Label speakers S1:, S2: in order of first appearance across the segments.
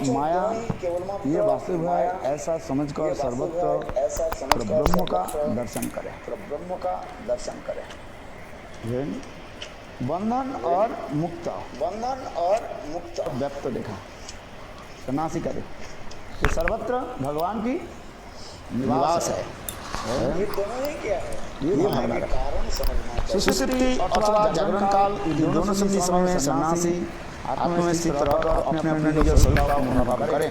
S1: माया ये वास्तविक है ऐसा समझकर सर्वत्र ब्रह्म का दर्शन करें। बंधन और मुक्त व्यक्त देखा सन्यासी का देखा कि सर्वत्र भगवान की निवास है। ये दोनों ही क्या है? ये कारण समझना। सुषुप्ति अथवा जागरण काल इन दोनों समय में सन्यासी आत्मा में स्थित रहकर अपने अपने निज स्वरूप का अनुभव करें।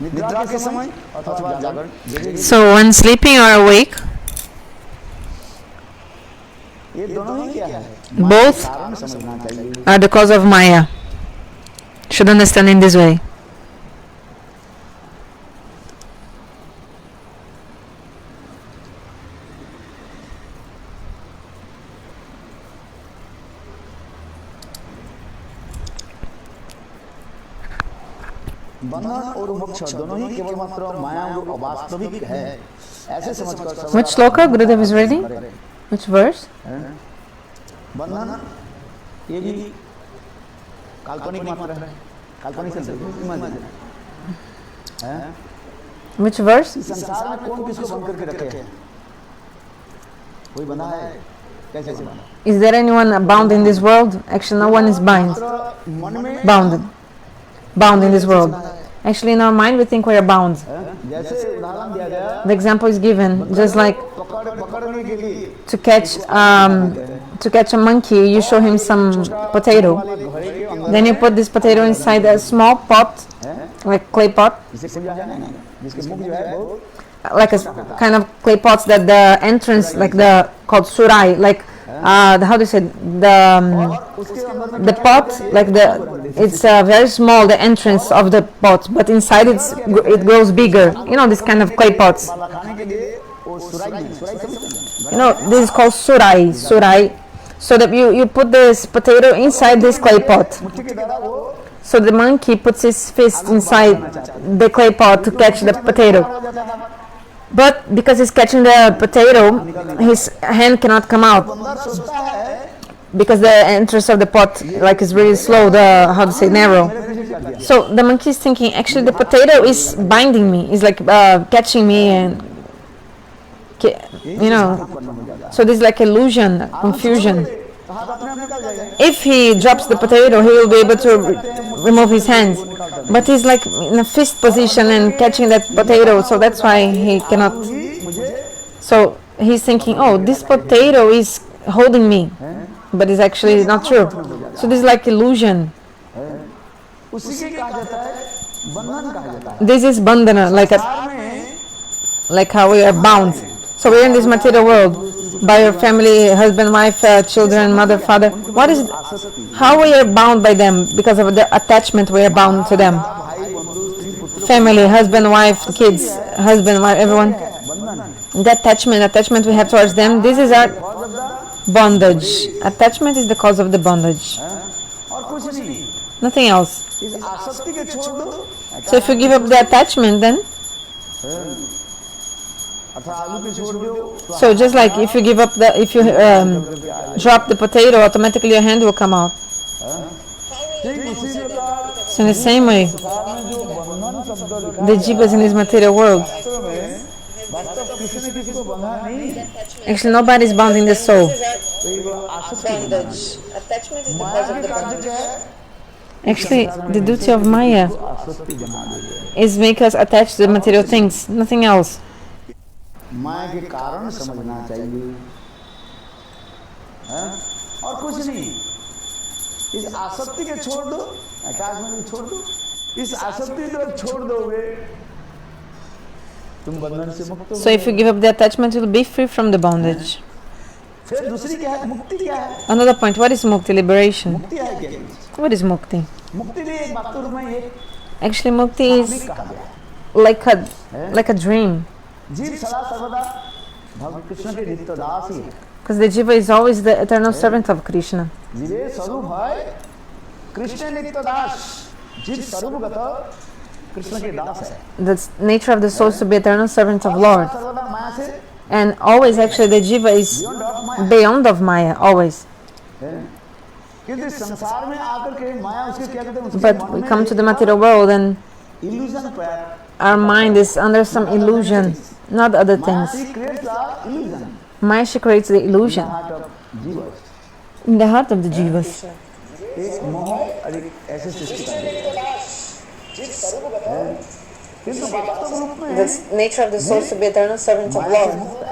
S1: निद्रा के समय अथवा जागरण।
S2: So when sleeping or awake,
S1: ये दोनों ही क्या है?
S2: both
S1: कारण समझना चाहिए।
S2: are the cause of Maya. Should understand in this way.
S1: बंधन और मोक्ष दोनों ही केवल मात्र माया और अवास्तविक है ऐसे समझकर।
S2: Which sloka Gurudev is reading? Which verse?
S1: बंधन ये भी काल्पनिक मात्र है, काल्पनिक है।
S2: Which verse?
S1: संसार में कौन किसको बंद करके रखे हैं? कोई बंधा है? कैसे बंधा?
S2: Is there anyone bound in this world? Actually, no one is bound in this world. Actually, in our mind, we think we are bound.
S1: जैसे उदाहरण दिया गया,
S2: The example is given, just like
S1: पकड़ने के लिए
S2: to catch a monkey, you show him some potato. Then you put this potato inside a small pot, like clay pot,
S1: जिसे खुल जाए ना, जिसके मुख जो है वो
S2: like a kind of clay pots that the entrance, like the called surai, like how do you say the pot, like it's very small, the entrance of the pot, but inside it grows bigger. You know, this kind of clay pots.
S1: खाने के लिए वो सुराई समझते
S2: You know, this is called surai. So that you put this potato inside this clay pot.
S1: मुट्ठी के द्वारा वो
S2: So the monkey puts his fist inside the clay pot to catch the potato. But because he's catching the potato, his hand cannot come out
S1: सोचता है
S2: because the entrance of the pot like is really slow, the how to say, narrow. So the monkey is thinking, actually the potato is binding me, is like catching me, and you know, so this is like illusion, confusion.
S1: हाथ अपने आप निकल जाएगा।
S2: If he drops the potato, he will be able to remove his hands, but he's like in a fist position and catching that potato, so that's why he cannot. So he's thinking, oh, this potato is holding me, but it's actually not true. So this is like illusion.
S1: उसी के कहा जाता है बंधन कहा जाता है।
S2: This is bandhana, like how we are bound. So we're in this material world by your family, husband, wife, children, mother, father. What is it? How we are bound by them? Because of the attachment, we are bound to them. Family, husband, wife, kids, husband, wife, everyone. The attachment we have towards them, this is our bondage. Attachment is the cause of the bondage.
S1: और कुछ नहीं।
S2: Nothing else.
S1: इस आसक्ति के छोड़ दो।
S2: So if you give up the attachment, then
S1: अथवा आलू के छोड़ दो।
S2: so just like if you give up if you drop the potato, automatically your hand will come out.
S1: ठीक उसी प्रकार
S2: So in the same way,
S1: जो बंधन शब्द लिखा
S2: the jivas in this material world,
S1: वास्तव में वास्तव किसी ने किसी को बंधा नहीं।
S2: actually nobody is bound in the soul.
S1: तो ये आसक्ति
S3: Attachment is the
S1: Maya
S3: cause of
S1: के
S3: the
S1: कार्य
S3: bondage.
S1: क्या है?
S2: Actually, the duty of Maya
S1: आसक्ति बना देते
S2: is make us attached to the material things, nothing else.
S1: हैं। माया के कारण समझना चाहिए, हैं? और कुछ नहीं। इस आसक्ति के छोड़ दो, अटैचमेंट छोड़ दो। इस आसक्ति को छोड़ दोगे, तुम बंधन से मुक्त हो।
S2: So if you give up the attachment, you will be free from the bondage.
S1: फिर दूसरी क्या है? मुक्ति क्या है?
S2: Another point, what is mukti? Liberation.
S1: मुक्ति है क्या?
S2: What is mukti?
S1: मुक्ति भी एक वास्तव में ये
S2: Actually, mukti is
S1: कहा गया है।
S2: like a dream,
S1: जीव सदा सर्वदा भगवान कृष्ण के नित्य दास ही है।
S2: because the jiva is always the eternal servant of Krishna.
S1: जीवे स्वरूप है कृष्ण नित्य दास। जीव स्वरूपगत कृष्ण के दास है।
S2: The nature of the soul is to be eternal servant of Lord,
S1: सर्वदा माया से
S2: and always actually the jiva is
S1: beyond of Maya.
S2: beyond of Maya, always.
S1: क्योंकि संसार में आकर के माया उसके क्या कहते हैं, उसके
S2: But
S1: मन
S2: we
S1: में
S2: come to the material world and
S1: illusion पैर,
S2: our mind is under some illusion, not other
S1: Maya
S2: things.
S1: she creates a illusion
S2: Maya, she creates the
S1: in the
S2: illusion
S1: heart of jivas.
S2: in the heart of the jivas.
S1: एक मोह और एक ऐसे सृष्टि कर देता है। किंतु वास्तव रूप में
S2: The nature of the soul is to be eternal servant of
S1: माया से
S2: Lord.
S1: मुक्त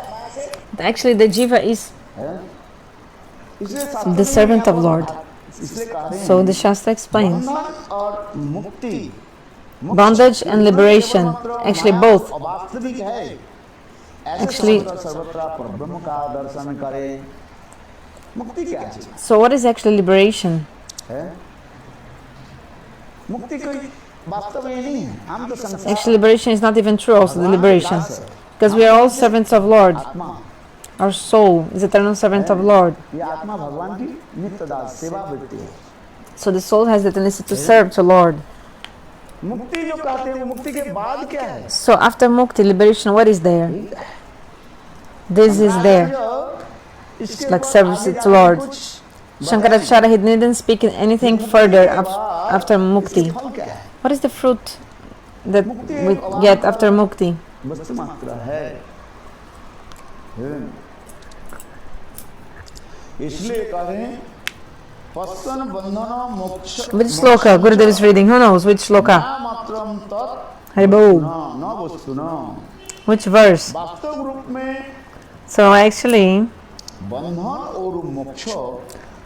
S1: है।
S2: Actually, the jiva is
S1: इसलिए शास्त्र
S2: the
S1: में
S2: servant of
S1: यहाँ
S2: Lord.
S1: पर इसलिए कहा है
S2: So the Shastra explains
S1: बंधन और मुक्ति,
S2: bondage and liberation, actually both.
S1: वास्तविक है। ऐसे
S2: Actually-
S1: समझकर सर्वत्र परब्रह्म का दर्शन करें। मुक्ति क्या चीज
S2: So what is actually liberation?
S1: है? मुक्ति कोई वास्तव ये नहीं है। हम तो संसार
S2: Actually, liberation is not even true also, the liberation. Because we are all servants of Lord.
S1: आत्मा,
S2: Our soul is eternal servant of Lord.
S1: ये आत्मा भगवान की नित्य दास सेवा वृत्ति है।
S2: So the soul has the tendency to serve to Lord.
S1: मुक्ति जो कहते हैं वो मुक्ति के बाद क्या है?
S2: So after mukti, liberation, what is there? This is there.
S1: इसके
S2: Like
S1: ऊपर
S2: service
S1: आगे
S2: to
S1: जाके
S2: Lord.
S1: कुछ
S2: Shankaracharya, he didn't speak anything further after mukti.
S1: फल क्या है?
S2: What is the fruit that we get after mukti?
S1: वस्तु मात्र है। इसलिए कह रहे हैं पश्चन बंधन मोक्ष
S2: Which sloka Gurudev is reading? Who knows which sloka?
S1: मात्रम तत्
S2: Haribol.
S1: न वस्तु न।
S2: Which verse?
S1: वास्तव रूप में
S2: So actually,
S1: बंधन और मोक्ष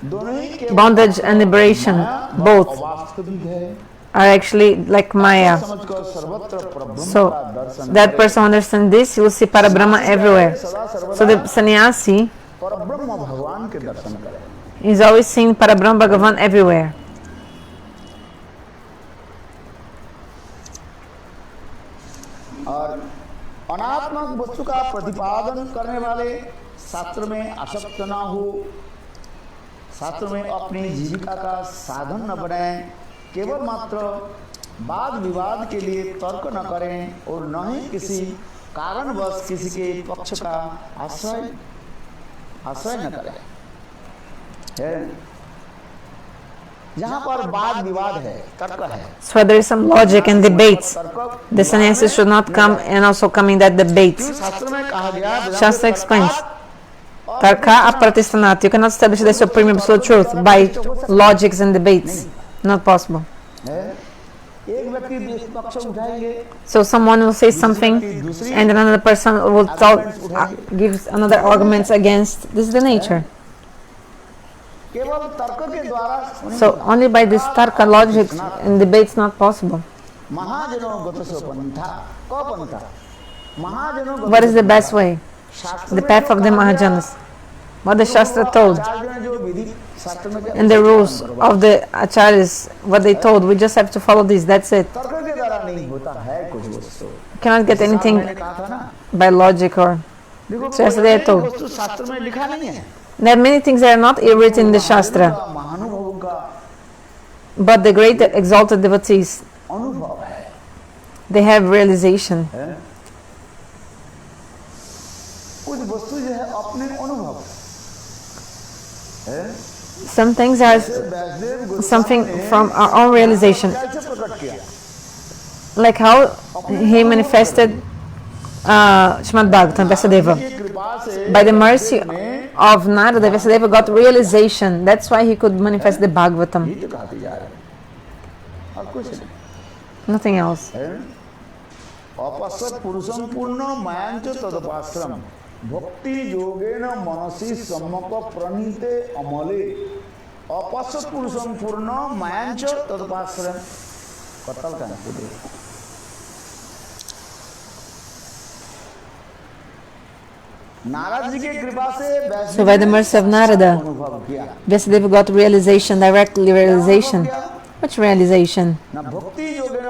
S1: दोनों ही के
S2: bondage and liberation, both,
S1: वास्तविक है।
S2: are actually like Maya.
S1: समझकर सर्वत्र परब्रह्म
S2: So
S1: का दर्शन
S2: that person understands this, you will see Parabrahma everywhere.
S1: सदा सर्वदा
S2: So the sannyasi
S1: परब्रह्म भगवान के दर्शन करें।
S2: is always seeing Parabrahma Bhagavan everywhere.
S1: और अनात्मक वस्तु का प्रतिपादन करने वाले शास्त्र में आसक्त न हो, शास्त्र में अपनी जीविका का साधन न बनाएं, केवल मात्र वाद विवाद के लिए तर्क न करें और न ही किसी कारणवश किसी के पक्ष का आश्रय न करें। है जहाँ पर वाद विवाद है, तर्क है,
S2: So where there is some logic and debates, the sannyasis should not come and also come in that debates.
S1: शास्त्र में कहा गया
S2: Shastra explains, Tarka apratistanat. You cannot establish the supreme absolute truth by logics and debates. Not possible.
S1: है एक व्यक्ति दूसरे पक्ष उठाएंगे,
S2: So someone will say something and another person will gives another arguments against. This is the nature.
S1: केवल तर्क के द्वारा
S2: So only by this tarka logic and debates not possible.
S1: महाजनों गतसो पंथा को पंथा महाजनों
S2: What is the best way? The path of the Mahajanas. What the Shastra told
S1: जो विधि शास्त्र में क्या
S2: and the rules of the Acharyas, what they told, we just have to follow this. That's it.
S1: तर्क के द्वारा नहीं होता है कुछ वस्तु।
S2: You cannot get anything
S1: मैंने कहा था ना,
S2: by logic or.
S1: देखो
S2: So yesterday I
S1: कोई
S2: told.
S1: वस्तु शास्त्र में लिखा नहीं है।
S2: There are many things that are not written in the Shastra,
S1: महानुभवों का
S2: but the great exalted devotees,
S1: अनुभव है।
S2: they have realization.
S1: कुछ वस्तु जो है अपने अनुभव है।
S2: Some things are
S1: Vaishnav Guru
S2: something from our own realization,
S1: कैसे प्रकट किया?
S2: like how he manifested Srimad Bhagavatam, Vyasadeva.
S1: की कृपा से
S2: By the mercy of Narada, Vyasadeva got realization. That's why he could manifest the Bhagavatam.
S1: ही तो कहते जा रहे हैं। और कुछ नहीं
S2: Nothing else.
S1: है। अपश्यत पुरुषं पूर्ण मायांच तदपाश्रम भक्ति योगेन मनसि सम्मक प्रणीते अमले अपश्यत पुरुषं पूर्ण मायांच तदपाश्रम कतल का नारद जी की कृपा से
S2: So by the mercy of Narada,
S1: अनुभव किया
S2: Vyasadeva got realization, directly realization. Which realization?
S1: ना भक्ति योगेन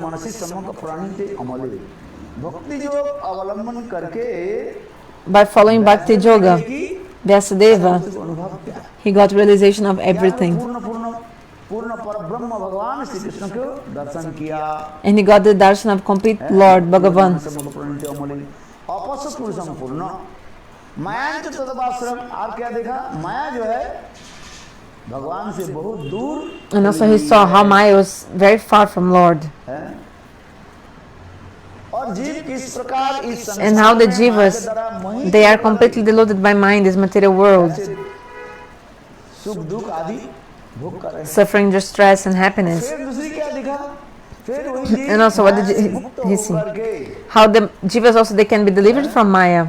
S1: मनसि सम्मक प्रणीते अमले भक्ति योग अवलंबन करके
S2: By following Bhakti Yoga, Vyasadeva,
S1: अनुभव किया
S2: he got realization of everything.
S1: पूर्ण पूर्ण पूर्ण पर ब्रह्म भगवान श्री कृष्ण को दर्शन किया
S2: And he got the darshan of complete Lord Bhagavan.
S1: अपश्यत पुरुषं पूर्ण माया तदपाश्रम, और क्या देखा, माया जो है भगवान से बहुत दूर
S2: And also he saw how Maya was very far from Lord.
S1: है, और जीव किस प्रकार इस
S2: And how the
S1: संसार में माया के
S2: jivas,
S1: द्वारा मोहित
S2: they are
S1: होने
S2: completely
S1: लगे।
S2: deluded by mind, this material world,
S1: ऐसे सुख दुख आदि भोग कर रहे हैं।
S2: suffering distress and happiness.
S1: फिर दूसरी क्या दिखा, फिर वही जीव
S2: And also what did
S1: माया से मुक्त
S2: he see?
S1: होकर के
S2: How the jivas also, they can be delivered from Maya.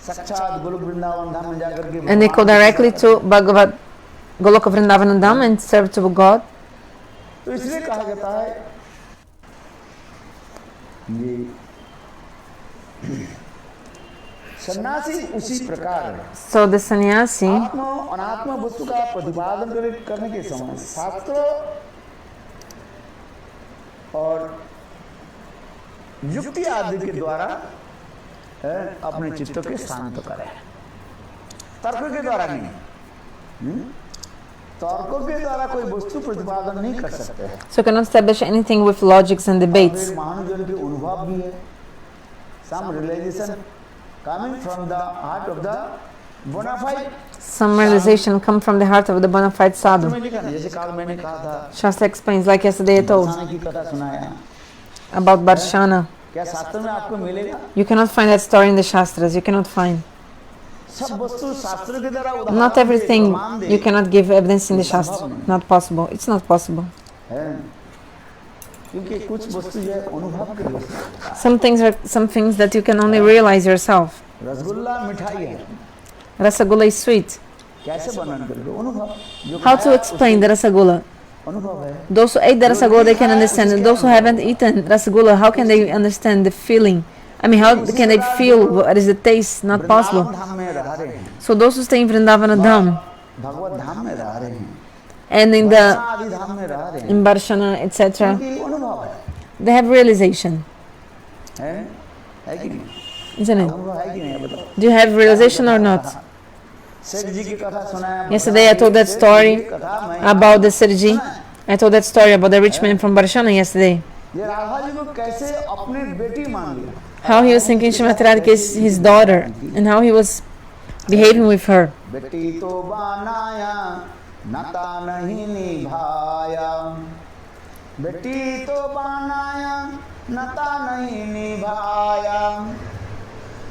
S1: साक्षात गोलोक वृंदावन धाम में जाकर के
S2: And they go
S1: भगवान
S2: directly
S1: के
S2: to Bhagavad Goloka Vrindavan Dham and serve to God.
S1: तो इसलिए कहा जाता है ये सन्यासी उसी प्रकार है।
S2: So the sannyasi,
S1: आत्म अनात्म वस्तु का प्रतिपादन करने के समय शास्त्र और युक्ति आदि के द्वारा अपने चित्त के शांत करे, तर्क के द्वारा नहीं। तर्कों के द्वारा कोई वस्तु प्रतिपादन नहीं कर सकते।
S2: so cannot establish anything with logics and debates.
S1: महानुजन के अनुभव भी है, some realization coming from the heart of the bona fide।
S2: Some realization come from the heart of the bona fide sadhu.
S1: मैंने कहा, जैसे काल मैंने कहा था,
S2: Shastra explains, like yesterday I told,
S1: बरसाने की कथा सुनाया,
S2: about Barshana.
S1: क्या शास्त्र में आपको मिलेगा?
S2: You cannot find that story in the Shastras, you cannot find.
S1: सब वस्तु शास्त्र के द्वारा उदाहरण
S2: Not
S1: दे,
S2: everything
S1: प्रमाण दे,
S2: you cannot give evidence in the Shastra. Not possible. It's not possible.
S1: है। क्योंकि कुछ वस्तु जो है अनुभव की वस्तु।
S2: Some things are some things that you can only realize yourself.
S1: Rasgulla मिठाई है,
S2: Rasagula is sweet.
S1: कैसे वर्णन करोगे? अनुभव। जो
S2: How to
S1: खाया,
S2: explain the Rasagula?
S1: उसका अनुभव है।
S2: Those who ate the Rasagula, they can understand. And those who haven't eaten Rasagula, how can they understand the feeling? I mean, how can they feel what is the taste? Not
S1: Vrindavan
S2: possible.
S1: धाम में रह रहे हैं,
S2: So those who stay in Vrindavana Dham
S1: भगवत धाम में रह रहे हैं,
S2: and in
S1: Varsha
S2: the
S1: आदि धाम में रह रहे हैं,
S2: in Barshana, etc.,
S1: उनकी अनुभव है,
S2: they have realization,
S1: है कि नहीं?
S2: isn't it?
S1: अनुभव है कि नहीं, बताओ।
S2: Do you have realization or not?
S1: सेठ जी की कथा सुनाया।
S2: Yesterday I told that story
S1: कथा मैं
S2: about the Sirji. I told that story about the rich man from Barshana yesterday.
S1: ये राधा जी को कैसे अपनी बेटी मान लिया।
S2: How he was thinking Shrimati Radhika is his daughter and how he was behaving with her.
S1: बेटी तो बनाया नाता नहीं निभाया, बेटी तो बनाया नाता नहीं निभाया,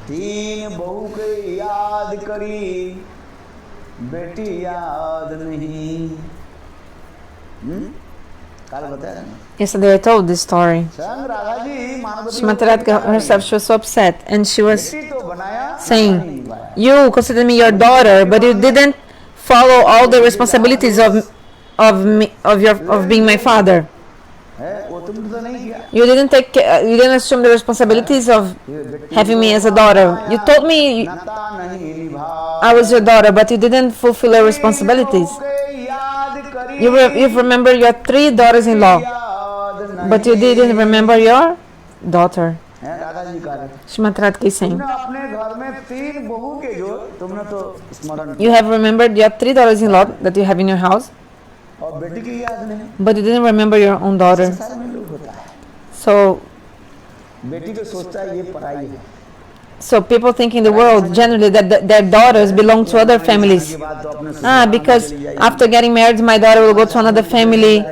S1: तीन बहू के याद करी बेटी याद नहीं। कल बताया ना,
S2: Yesterday I told this story.
S1: स्वयं Radha ji Manvati
S2: Shrimati Radhika herself, she was so upset and she was
S1: बेटी तो बनाया
S2: saying,
S1: नहीं निभाया।
S2: you consider me your daughter, but you didn't follow all the responsibilities of being my father.
S1: है वो तुमने तो नहीं किया।
S2: You didn't assume the responsibilities of having me as a daughter. You told me
S1: नाता नहीं निभा,
S2: I was your daughter, but you didn't fulfill your responsibilities.
S1: याद करी
S2: You've remembered your 3 daughters-in-law,
S1: याद नहीं।
S2: but you didn't remember your daughter.
S1: है दादाजी कह रहे थे,
S2: Shrimati Radhika is saying,
S1: तुमने अपने घर में 3 बहू के जो तुमने तो स्मरण
S2: you have remembered your 3 daughters-in-law that you have in your house,
S1: और बेटी की याद नहीं।
S2: but you didn't remember your own daughter.
S1: संसार में लोग होता है,
S2: So
S1: बेटी को सोचता है ये पराई है।
S2: So people think in the world generally that their daughters belong to other families.
S1: के बाद तो अपने
S2: Because after getting married, my daughter will go to another family.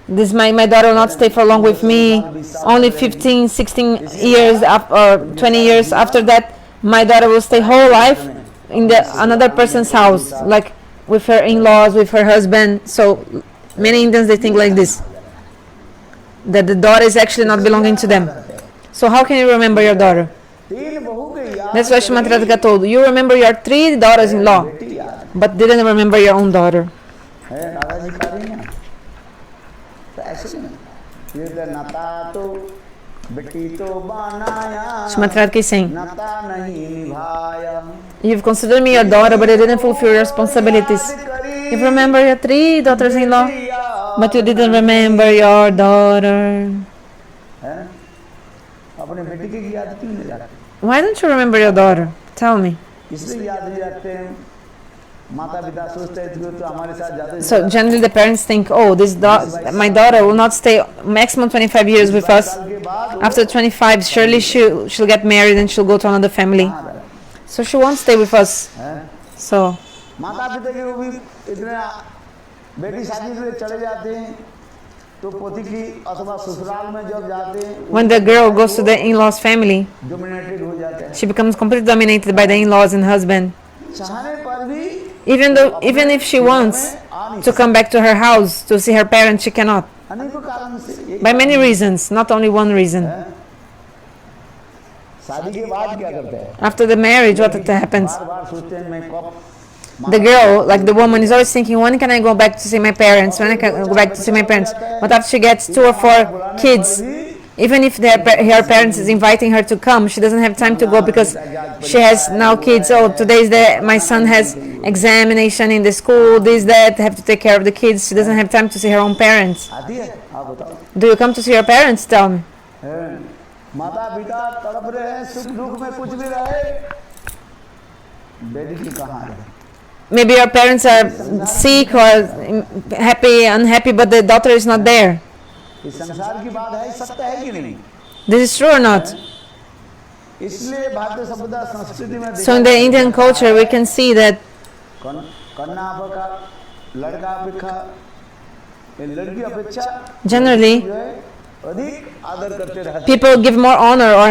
S2: My daughter will not stay for long with me. Only 15, 16 years or 20 years after that, my daughter will stay whole life in another person's house, like with her in-laws, with her husband. So many Indians, they think like this, that the daughter is actually not belonging to them. So how can you remember your daughter?
S1: 3 बहू के याद
S2: That's why Shrimati Radhika told you remember your 3 daughters-in-law,
S1: बेटी याद
S2: but didn't remember your own daughter.
S1: है। दादाजी कह रहे हैं ना, तो ऐसे नहीं, ये तो नाता तो बेटी तो बनाया,
S2: Shrimati Radhika is saying,
S1: नाता नहीं निभाया,
S2: you've considered me your daughter, but you didn't fulfill your responsibilities. You remember your 3 daughters-in-law, but you didn't remember your daughter.
S1: है अपने बेटी की याद क्यों नहीं रखते?
S2: Why don't you remember your daughter? Tell me.
S1: इसलिए याद नहीं रखते हैं, माता पिता सोचते हैं कि तो हमारे साथ जाते
S2: So generally the parents think, oh, my daughter will not stay maximum 25 years with us.
S1: साल के बाद
S2: After 25, surely she'll get married and she'll go to another family. So she won't stay with us.
S1: हैं?
S2: So
S1: माता पिता के वो भी इतने बेटी शादी के लिए चले जाते हैं तो पोती की अथवा ससुराल में जब जाते हैं
S2: when the girl goes to the in-laws family,
S1: dominated हो जाते हैं
S2: she becomes completely dominated by the in-laws and husband.
S1: चाहने पर भी
S2: Even if she wants to come back to her house to see her parents, she cannot.
S1: अनेकों कारण से एक
S2: By many reasons, not only one reason.
S1: शादी के बाद क्या करते हैं
S2: After the marriage, what happens?
S1: बार बार सोचते हैं मैं कब
S2: The girl, like the woman, is always thinking, when can I go back to see my parents? When I can go back to see my parents? But after she gets 2 or 4 kids, even if her parents is inviting her to come, she doesn't have time to go because she has now kids. Oh, today is my son has examination in the school, this, that, have to take care of the kids. She doesn't have time to see her own parents.
S1: आती है आप बताओ
S2: Do you come to see your parents? Tell me.
S1: माता पिता तड़प रहे हैं सुख दुख में कुछ भी रहे बेटी की कहाँ है
S2: Maybe your parents are sick or happy, unhappy, but the daughter is not there.
S1: इस संसार की बात है सत्य है कि नहीं
S2: This is true or not?
S1: इसलिए भारतीय सभ्यता संस्कृति में
S2: So in the Indian culture, we can see that
S1: कन्या अपेक्षा लड़का अपेक्षा लड़की अपेक्षा
S2: generally
S1: जो है अधिक आदर करते रहते हैं
S2: people give more honor, or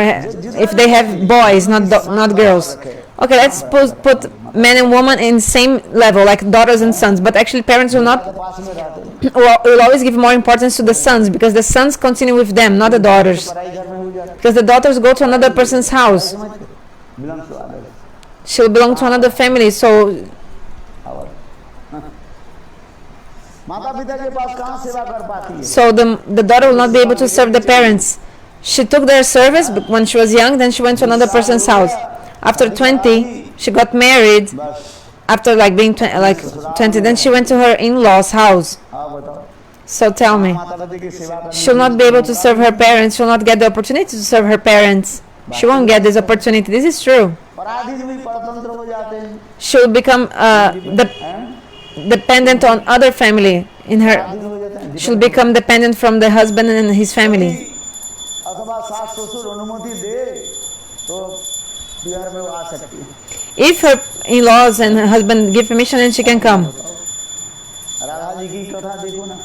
S2: if they have boys, not girls. Okay, let's put men and women in same level, like daughters and sons. But actually, parents will not
S1: पास में रहते हैं
S2: will always give more importance to the sons because the sons continue with them, not the daughters.
S1: पढ़ाई घर में हो जाता
S2: Because the daughters go to another person's house,
S1: है belong to other
S2: she'll belong to another family. So
S1: माता पिता के पास कहाँ सेवा कर पाती है
S2: So the daughter will not be able to serve the parents. She took their service but when she was young, then she went to another person's house. After 20, she got married.
S1: बस
S2: After like being 20, then she went to her in-laws' house.
S1: हाँ बताओ
S2: So tell me,
S1: माता पिता की सेवा करने
S2: she'll not be able to serve her parents. She'll not get the opportunity to serve her parents. She won't get this opportunity. This is true.
S1: पराधीन भी परतंत्र हो जाते हैं
S2: She'll become dependent on other family in her.
S1: पराधीन हो जाते हैं
S2: She'll become dependent from the husband and his family.
S1: अथवा सास ससुर अनुमति दे तो बिहार में वो आ सकती है
S2: If her in-laws and her husband give permission, then she can come.
S1: Radha ji की कथा देखो ना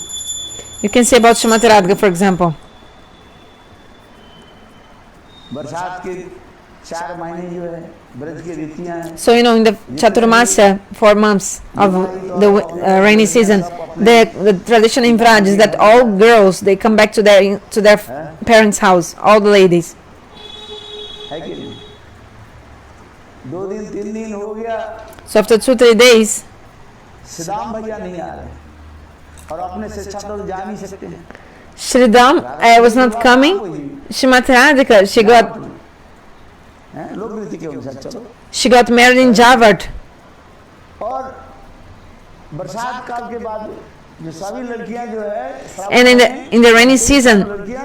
S2: You can say about Shrimati Radhika, for example.
S1: बरसात के 4 महीने जो है ब्रज की रीतियां हैं
S2: So in the Chaturmasya, 4 months of the rainy season, the tradition in Vraj is that all girls they come back to their parents' house, all the ladies.
S1: है कि नहीं 2 दिन 3 दिन हो गया
S2: So after 2-3 days,
S1: सिदाम भैया नहीं आ रहे और अपने से अच्छा तो जा नहीं सकते हैं
S2: Shridam was not coming. Shrimati Radhika,
S1: हैं लोक रीति के अनुसार चलो
S2: she got married in Javat.
S1: और बरसात काल के बाद जो सभी लड़कियां जो है
S2: And in the rainy season,
S1: लड़कियां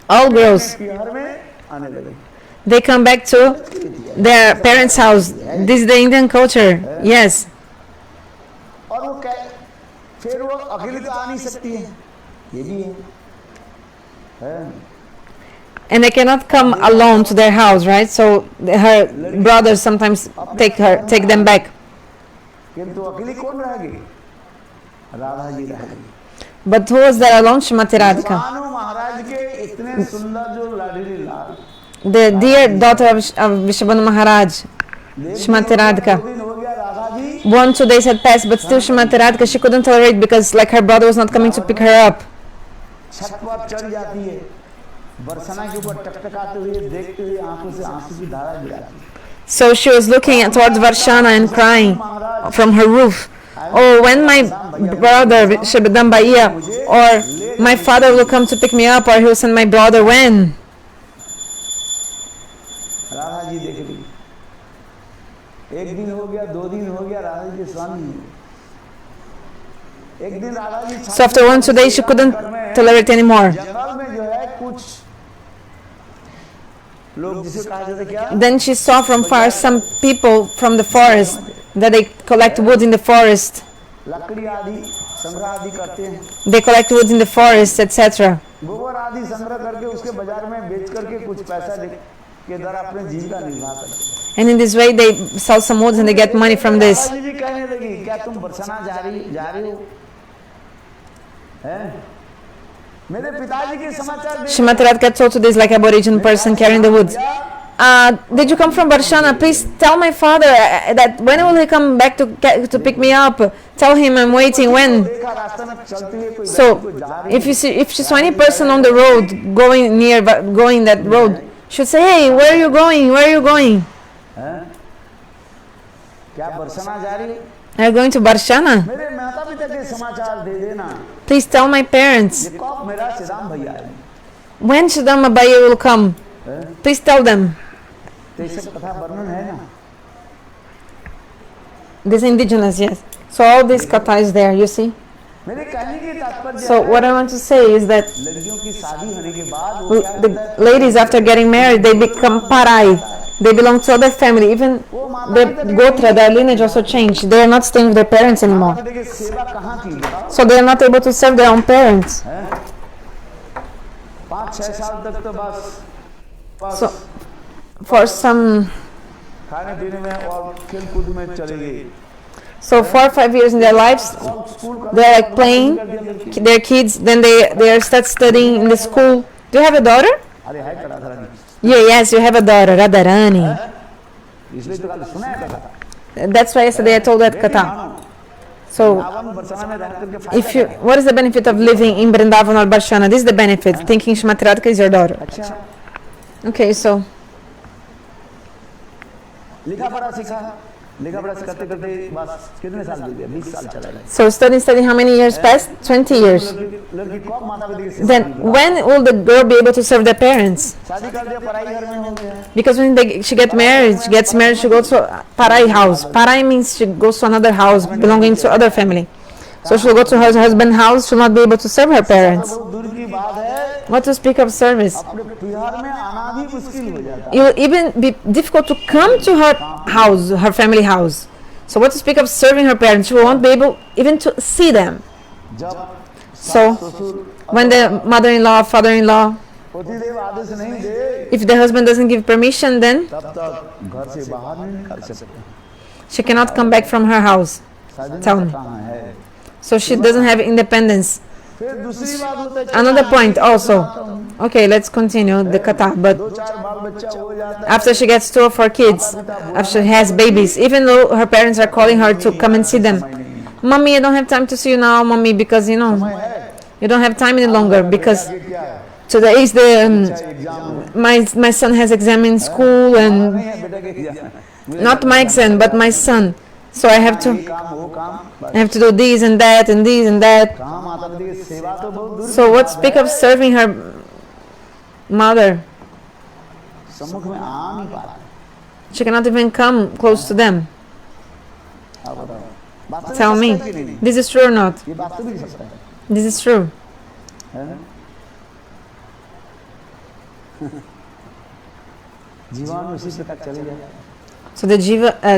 S2: all girls
S1: बिहार में आने लगी
S2: they come back to their parents' house. This is the Indian culture. Yes.
S1: और वो फिर वो अकेली तो आ नहीं सकती है ये भी है
S2: And they cannot come alone to their house, right? So her brothers sometimes take them back.
S1: किंतु अकेली कौन रहेगी राधा जी रहेगी
S2: But who was there alone? Shrimati Radhika,
S1: Bhanu महाराज के इतने सुंदर जो लाडली लाल
S2: the dear daughter of Vrishabhanu Maharaj, Shrimati Radhika.
S1: 2 दिन हो गया Radha ji
S2: 1-2 days had passed, but still Shrimati Radhika, she couldn't tolerate because like her brother was not coming to pick her up.
S1: छत पर चढ़ जाती है बरसना के ऊपर टकटकाते हुए देखते हुए आंखों से आंसू की धारा गिराती है
S2: So she was looking towards Varshana and crying from her roof. Oh, when my brother Shibadambaiya or my father will come to pick me up, or he will send my brother when?
S1: Radha ji देख ली 1 दिन हो गया 2 दिन हो गया राधा जी के स्वामी हो गए। एक दिन Radha ji
S2: So after 1-2 days, she couldn't tolerate anymore.
S1: जंगल में जो है कुछ लोग जिसे कहा जाता है क्या
S2: Then she saw from far some people from the forest that they collect wood in the forest.
S1: लकड़ी आदि संग्रह आदि करते हैं
S2: They collect wood in the forest, etc.
S1: गोबर आदि संग्रह करके उसके बाजार में बेच करके कुछ पैसा के द्वारा अपने जीविका निर्वाह करते हैं
S2: and in this way they sell some woods and they get money from this.
S1: बाबा जी कहने लगी, क्या तुम बरसाना जा रही हो? हैं? मेरे पिताजी के समाचार दे।
S2: Shrimati Radhika told to this like Aboriginal person carrying the woods. Did you come from Barshana? Please tell my father that when will he come back to pick me up? Tell him I'm waiting. When?
S1: देखा रास्ते में चलती हुई कोई
S2: So,
S1: लड़की को जा रही
S2: if she saw any person on the road going that road, she would say, "Hey, where are you going? Where are you going?
S1: है? क्या बरसाना जा रही हो?
S2: Are you going to Barshana?
S1: मेरे माता पिता के समाचार दे देना।
S2: Please tell my parents
S1: ये कौन मेरा सिदाम भैया है?
S2: when Shadam Abaya will come. Please tell them."
S1: तो ये सब कथा वर्णन है ना?
S2: This indigenous, yes. So all this kata is there, you see.
S1: मेरे कहने की तात्पर्य
S2: So what I want to say is that
S1: लड़कियों की शादी होने के बाद वो क्या
S2: the ladies after getting married, they become parai. They belong to other family. Even their gotra, their lineage also changed. They are not staying with their parents anymore.
S1: माता की सेवा कहाँ की बताओ?
S2: So they are not able to serve their own parents.
S1: 5-6 साल तक तो बस
S2: So for some,
S1: खाने पीने में और खेल कूद में चले गए।
S2: so 4 or 5 years in their lives, they are like playing, their kids, then they are start studying in the school. Do you have a daughter?
S1: अरे है कड़ा धरा नहीं।
S2: Yeah, yes, you have a daughter, Radharani.
S1: इसलिए तो कल सुना है कथा।
S2: That's why yesterday I told that kata. So
S1: Ravan Barsana में रह करके फायदा
S2: if you, what is the benefit of living in Vrindavan or Barshana? This is the benefit, thinking Shrimati Radhika is your daughter.
S1: अच्छा
S2: Okay, so
S1: लिखा पढ़ा सीखा, लिखा पढ़ा करते करते बस कितने साल बीत गए? 20 साल चला गया।
S2: so study, how many years passed? 20 years.
S1: लड़की कौन माता पिता की सेवा
S2: Then
S1: करेगी?
S2: when will the girl be able to serve their parents?
S1: शादी कर दिया पढ़ाई घर में हो गया।
S2: Because when she gets married, she goes to Parai house. Parai means she goes to another house belonging to other family. So she'll go to her husband's house, she'll not be able to serve her parents.
S1: बहुत दूर की बात है,
S2: What to speak of service?
S1: अपने बिहार में आना भी मुश्किल हो जाता है।
S2: It will even be difficult to come to her house, her family house. So what to speak of serving her parents? She won't be able even to see them.
S1: जब
S2: So when the mother-in-law, father-in-law,
S1: पतिदेव आदेश नहीं दे,
S2: if the husband doesn't give permission, then
S1: तब तक घर से बाहर नहीं निकल सकते।
S2: she cannot come back from her house.
S1: शादी
S2: Tell me.
S1: कहाँ है?
S2: So she doesn't have independence.
S1: फिर दूसरी बात होता है,
S2: Another point also. Okay, let's continue the kata. But
S1: 2-4 बाल बच्चा हो जाता है,
S2: after she gets 2 or 4 kids, after she has babies, even though her parents are calling her to come and see them, "Mommy, I don't have time to see you now, Mommy, because you know you don't have time any longer because
S1: ये क्या है?
S2: today is the
S1: exam
S2: my son has exam in school and
S1: नहीं है बेटा के exam,
S2: not my exam but my son. So I have to
S1: काम वो काम,
S2: I have to do this and that and this and that."
S1: कहाँ माता पिता की सेवा तो बहुत दूर
S2: So what speak of serving her mother?
S1: सम्मुख में आ नहीं पा रहा।
S2: She cannot even come close to them.
S1: आप बताओ, वास्तविक
S2: Tell me,
S1: सत्य है कि नहीं?
S2: this is true or not?
S1: ये वास्तविक सत्य है,
S2: This is true.
S1: है? जीवन उसी प्रकार चले जाए,
S2: So the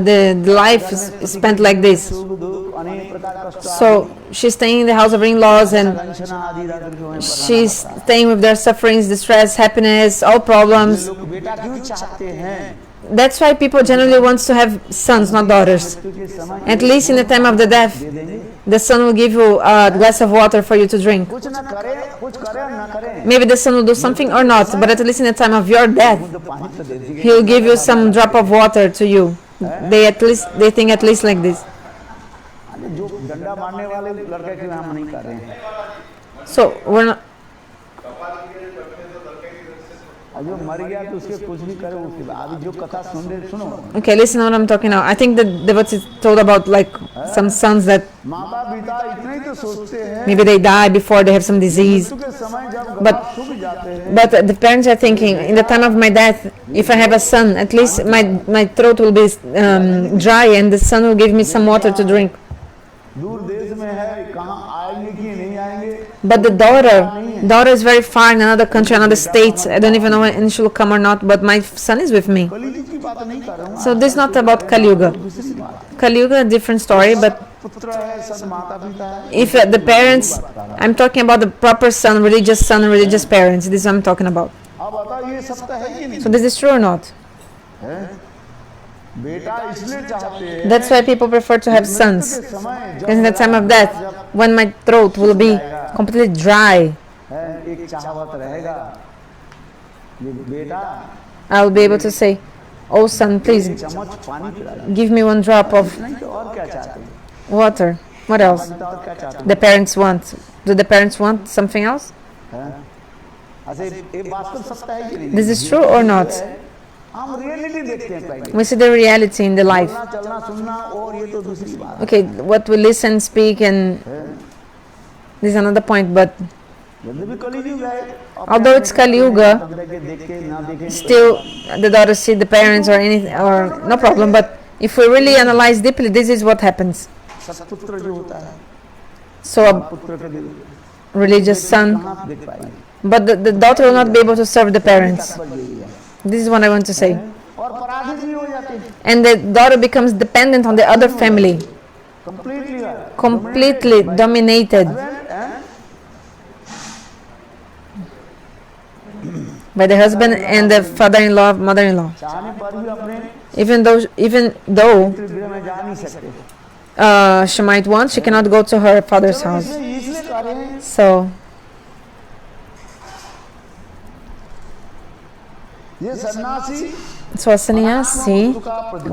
S2: the life is spent like this.
S1: सुख दुख अनेक प्रकार कष्ट
S2: So she's staying in the house of in-laws and
S1: tension आदि रह करके वहीं पर
S2: she's staying with their sufferings, distress, happiness, all problems.
S1: लोग बेटा क्यों चाहते हैं?
S2: That's why people generally wants to have sons, not daughters.
S1: क्योंकि समय
S2: At least in the time of the death,
S1: दे देंगे,
S2: the son will give you a glass of water for you to drink.
S1: कुछ ना करे, कुछ करे और ना करे,
S2: Maybe the son will do something or not, but at least in the time of your death,
S1: तो पानी तो दे देंगे।
S2: he'll give you some drop of water to you. They think at least like this.
S1: जो डंडा मारने वाले लड़के के हम नहीं कर रहे हैं,
S2: So we're not,
S1: और जो मर गया तो उसके कुछ भी करे उसके बाद अभी जो कथा सुन रहे सुनो,
S2: okay, listen to what I'm talking now. I think the devotees told about like some sons that
S1: माता पिता इतना ही तो सोचते हैं,
S2: maybe they die before they have some disease.
S1: मृत्यु के समय जब
S2: But-
S1: गला सूख जाते हैं,
S2: But the parents are thinking, in the time of my death, if I have a son, at least my throat will be dry and the son will give me some water to drink.
S1: दूर देश में है, कहाँ आएंगे कि नहीं आएंगे,
S2: But the daughter is very far in another country, another state. I don't even know when she will come or not, but my son is with me.
S1: कलयुग की बात नहीं कर रहा हूँ,
S2: So this is not about Kali Yuga.
S1: दूसरी बात है।
S2: Kali Yuga, a different story, but
S1: पुत्र है, सद माता पिता है,
S2: if the parents, I'm talking about the proper son, religious parents. This is what I'm talking about.
S1: अब बताओ ये सत्य है कि नहीं?
S2: So this is true or not?
S1: है? बेटा इसलिए चाहते हैं
S2: That's why people prefer to have sons.
S1: के समय
S2: Because in the time of death, when my throat will be completely dry,
S1: एक चाहवत रहेगा ये बेटा
S2: I'll be able to say, "Oh son, please
S1: चम्मच पानी पिला दो।
S2: give me one drop of
S1: नहीं तो और क्या चाहते हैं
S2: water." What else?
S1: तो और क्या चाहते
S2: The parents want. Do the parents want something else?
S1: हैं ऐसे ये वास्तव सत्य है कि नहीं
S2: This is true or not?
S1: हम रियलिटी देखते हैं पहले
S2: We see the reality in the life.
S1: चलना चलना सुनना और ये तो दूसरी बात
S2: Okay, what we listen, speak, and
S1: है
S2: this is another point. But
S1: यद्यपि कलयुग है
S2: although it's Kali Yuga,
S1: देख के ना देखें
S2: still the daughters see the parents or anything, or no problem. But if we really analyze deeply, this is what happens.
S1: सत्पुत्र जो होता है
S2: So a
S1: पुत्र के दिल
S2: religious son,
S1: कहाँ देख पाएंगे
S2: but the daughter will not be able to serve the parents.
S1: बन गई है
S2: This is what I want to say.
S1: और पराजित भी हो जाते हैं
S2: And the daughter becomes dependent on the other family,
S1: completely
S2: completely dominated by the husband and the father-in-law, mother-in-law.
S1: चाहने पर भी अपने
S2: Even though
S1: गृह में जा नहीं सकते
S2: she might want, she cannot go to her father's house.
S1: इसलिए कह रहे हैं
S2: So
S1: ये सन्यासी
S2: so a sannyasi,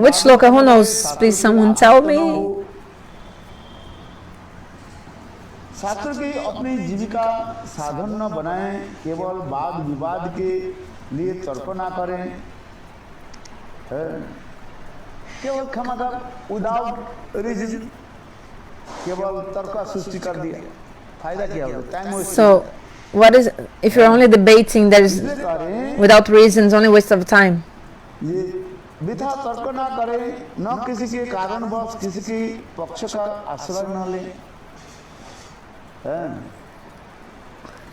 S2: which shloka? Who knows? Please, someone tell me.
S1: शास्त्र की अपनी जीविका साधन न बनाएं, केवल वाद विवाद के लिए तर्क ना करें, केवल क्षमा विदाउट रीजन केवल तर्क सृष्टि कर दिया, फायदा क्या होगा? Time waste.
S2: So what is, if you're only debating, there is without reasons, only waste of time.
S1: ये विधा तर्क ना करें, न किसी के कारणवश किसी के पक्ष का आश्रय न लें।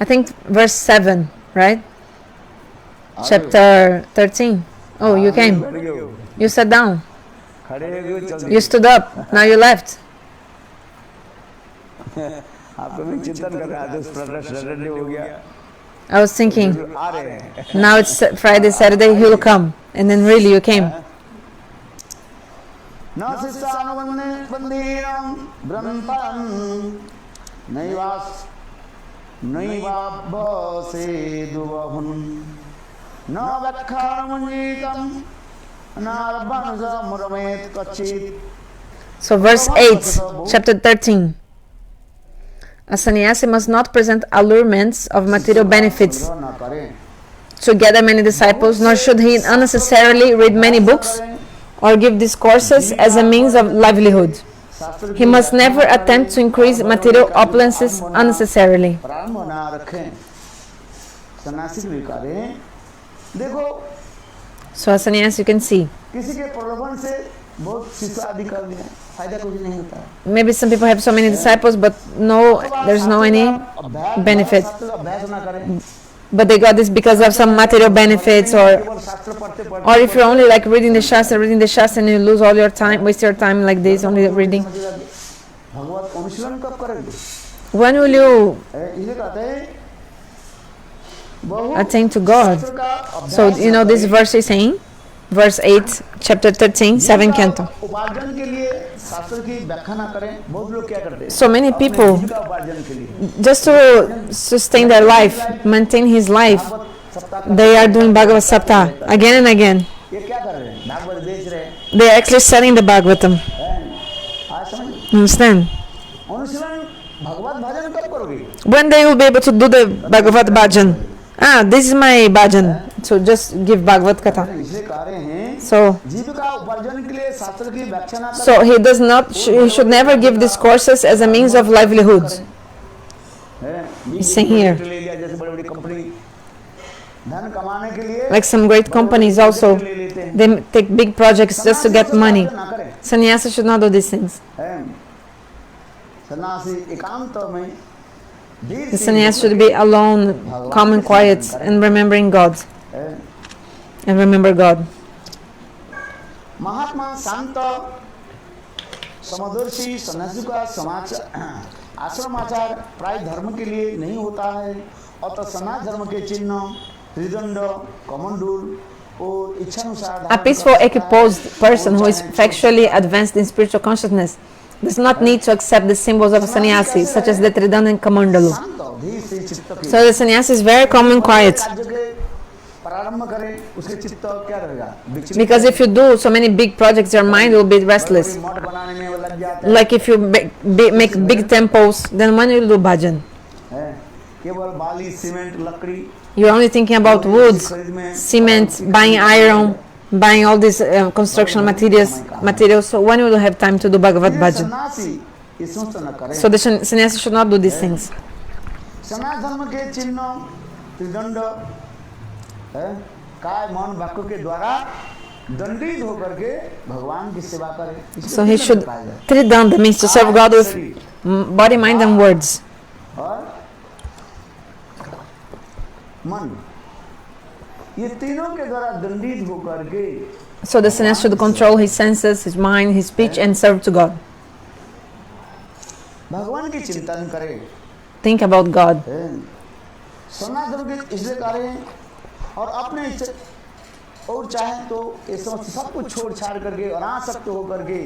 S2: I think verse 7, right? Chapter 13. Oh, you came. You sat down.
S1: खड़े हो गए, चल
S2: You stood up. Now you left.
S1: आप कभी चिंतन कर रहे थे, सैटरडे हो गया,
S2: I was thinking,
S1: आ रहे हैं।
S2: now it's Friday, Saturday, he will come. And then really you came.
S1: न शिष्यानुबन्धे बन्धीनां ब्रह्मन् नैवास नैवाभसेदुवहुन् न व्याख्यानमुञ्जीतं नारभनुजमुरमेत् कच्चित्।
S2: So verse 8, chapter 13. A sannyasi must not present allurements of material benefits
S1: न करें,
S2: to gather many disciples, nor should he unnecessarily read many books or give discourses as a means of livelihood.
S1: शास्त्र
S2: He must never attempt to increase material opulences unnecessarily.
S1: प्रारंभ ना रखें। सन्यासी भी करें, देखो
S2: So as sannyasi, you can see,
S1: किसी के प्रलोभन से बहुत शिष्य आदि कर दिया, फायदा कुछ नहीं होता है।
S2: maybe some people have so many disciples, but there's no any benefit.
S1: शास्त्र अभ्यास ना करें,
S2: But they got this because of some material benefits, or
S1: केवल शास्त्र पढ़ते
S2: if you're only like reading the Shastra, and you lose all your time, waste your time like this, only reading.
S1: भगवत अनुशीलन कब करेंगे?
S2: When will you
S1: इसे कहते हैं बहुत
S2: attain to God?
S1: शास्त्र का अभ्यास
S2: So you know this verse is saying, verse 8, chapter 13, 7 canto.
S1: उपार्जन के लिए शास्त्र की व्याख्या ना करें। बहुत लोग क्या करते हैं?
S2: So many people,
S1: जीविका उपार्जन के लिए
S2: just to sustain their life, maintain his life,
S1: सप्ताह
S2: they are doing Bhagavad Saptah again and again.
S1: ये क्या कर रहे हैं? भागवत बेच रहे हैं,
S2: They are actually selling the Bhagavatam.
S1: आज समझ।
S2: You understand?
S1: अनुशीलन भगवत भजन कब करोगे?
S2: When they will be able to do the Bhagavad Bhajan? This is my Bhajan. So just give Bhagavad Katha.
S1: इसलिए कह रहे हैं
S2: So,
S1: जीविका उपार्जन के लिए शास्त्र की व्याख्या ना करें।
S2: so he does not, he should never give discourses as a means of livelihood. saying here.
S1: ले लिया, जैसे बड़ी बड़ी कंपनी धन कमाने के लिए
S2: Like some great companies also,
S1: ले लेते हैं।
S2: they take big projects just to get money.
S1: ना करें।
S2: Sannyasi should not do these things.
S1: सन्यासी एकांत में
S2: The sannyasi should be alone, calm and quiet, and remembering God. And remember God.
S1: महात्मा शांत समदर्शी सन्यासी का समाचार आश्रमाचार प्राय धर्म के लिए नहीं होता है। अतः सनातन धर्म के चिन्ह हृदंड कमंडूल और इच्छानुसार
S2: A peaceful, equiposed person who is factually advanced in spiritual consciousness does not need to accept the symbols of a sannyasi, such as the Tridanda and Kamandalu.
S1: शांत अवधि से चित्त की
S2: So the sannyasi is very calm and quiet.
S1: कार्य के प्रारंभ करे उसके चित्त क्या रहेगा विचलित
S2: Because if you do so many big projects, your mind will be restless.
S1: मठ बनाने में वो लग जाता है
S2: Like if you make big temples, then when you do bhajan,
S1: हैं? केवल बाली सीमेंट लकड़ी
S2: you're only thinking about woods,
S1: खरीद में
S2: cement, buying iron, buying all these construction materials. So when will you have time to do Bhagavad
S1: ये
S2: bhajan?
S1: सन्यासी ये सोच न करे
S2: So the sannyasi should not do these things.
S1: सनातन धर्म के चिन्ह त्रिदंड है काय मन वाक्य के द्वारा दंडित होकर के भगवान की सेवा करे इसको
S2: So he
S1: त्रिदंड
S2: should
S1: कहा जाए।
S2: tridanda means to serve God with body, mind, and words.
S1: और मन ये तीनों के द्वारा दंडित होकर के
S2: So the sannyasi should control his senses, his mind, his speech, and serve to God.
S1: भगवान की चिंतन करे
S2: Think about God.
S1: सनातन के इसलिए करें और अपने इच्छा और चाहे तो ये सब कुछ छोड़ छाड़ करके और आसक्त होकर के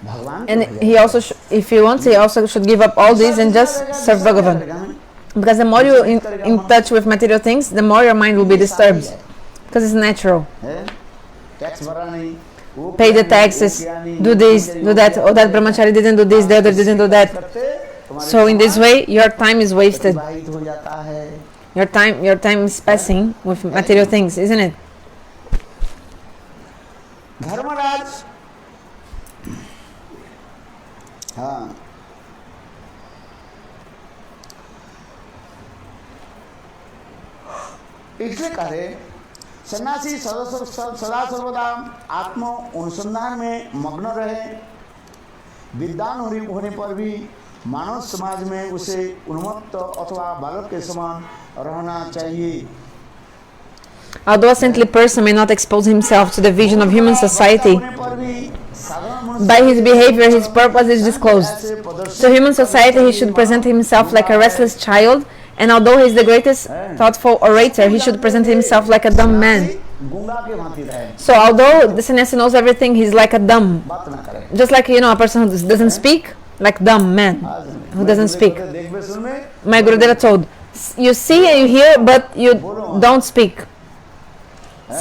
S1: भगवान
S2: And he also, if he wants, he also should give up all these and just serve Bhagavan. Because the more you in touch with material things, the more your mind will be disturbed. Because it's natural.
S1: Tax भरा नहीं वो
S2: Pay the taxes, do this, do that. Oh, that brahmachari didn't do this, the other didn't do that. So in this way, your time is wasted.
S1: अतिवाहित हो जाता है
S2: Your time is passing with material things, isn't it?
S1: Dharmaraj हाँ इसलिए कहे सन्यासी सदा सर्वदा आत्म अनुसंधान में मग्न रहे विद्वान होने पर भी मानव समाज में उसे उन्मत्त अथवा बालक के समान रहना चाहिए
S2: Although a saintly person may not expose himself to the vision of human society,
S1: होने पर भी साधारण मनुष्य
S2: by his behavior his purpose is disclosed. To human society he should present himself like a restless child, and although he is the greatest thoughtful orator, he should present himself like a dumb man.
S1: गूंगा के भांति रहे
S2: So although the sannyasi knows everything, he's like a dumb,
S1: बात ना करे
S2: just like a person who doesn't speak, like dumb man who doesn't speak.
S1: देख में सुन में
S2: My Gurudeva told, you see and you hear, but you don't speak.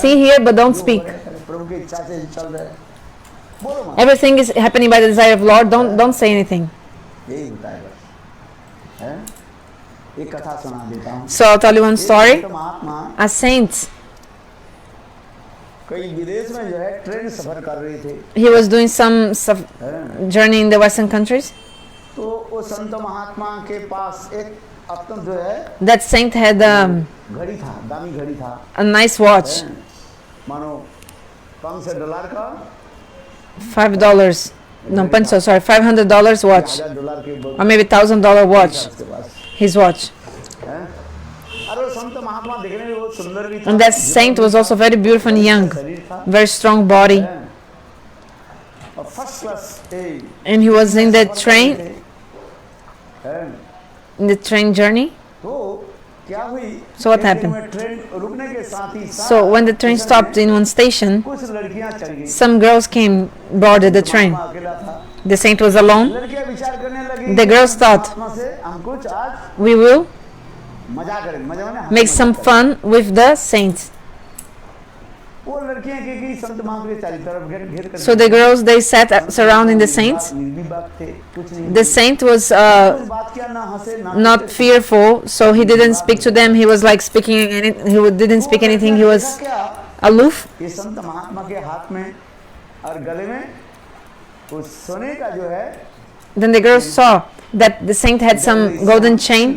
S2: See, hear, but don't speak.
S1: प्रभु की इच्छा से चल रहे बोलो मत
S2: Everything is happening by the desire of Lord. Don't say anything.
S1: यही होता है बस हैं एक कथा सुना देता हूँ
S2: So I'll tell you one story.
S1: एक महात्मा
S2: A saint,
S1: कई विदेश में जो है ट्रेन सफर कर रहे थे
S2: he was doing some
S1: हैं?
S2: journey in the Western countries.
S1: तो वो संत महात्मा के पास एक अत्यंत जो है
S2: That saint had
S1: घड़ी था दामी घड़ी था
S2: a nice watch,
S1: हैं? मानो $500 का
S2: $5. No, pencil, sorry, $500 watch,
S1: $1000 के
S2: or maybe $1,000 watch.
S1: उसके पास
S2: His watch.
S1: हैं? अरे वो संत महात्मा देखने में बहुत सुंदर भी था
S2: And that saint was also very beautiful and young,
S1: शरीर था
S2: very strong body,
S1: हैं? और first class
S2: and he was in the train,
S1: हैं?
S2: in the train journey.
S1: तो क्या हुई
S2: So what
S1: एक दिन
S2: happened?
S1: में ट्रेन रुकने के साथ ही
S2: So when the train stopped in one station,
S1: कुछ लड़कियां चढ़ गई
S2: some girls came, boarded the train.
S1: महात्मा अकेला था
S2: The saint was alone.
S1: लड़कियां विचार करने लगी
S2: The girls thought,
S1: महात्मा से हम कुछ आज
S2: we will
S1: मजा करेंगे मजा माने
S2: make some fun with the saint.
S1: वो लड़कियां की संत महात्मा के चारों तरफ घेर कर
S2: So the girls, they sat surrounding the saints.
S1: निर्विवाद थे कुछ नहीं
S2: The saint was
S1: कुछ बात किया ना हंसे ना
S2: not fearful, so he didn't speak to them. He was like speaking, didn't speak anything. He was
S1: क्या
S2: aloof.
S1: ये संत महात्मा के हाथ में और गले में उस सोने का जो है
S2: Then the girls saw that the saint had some golden chain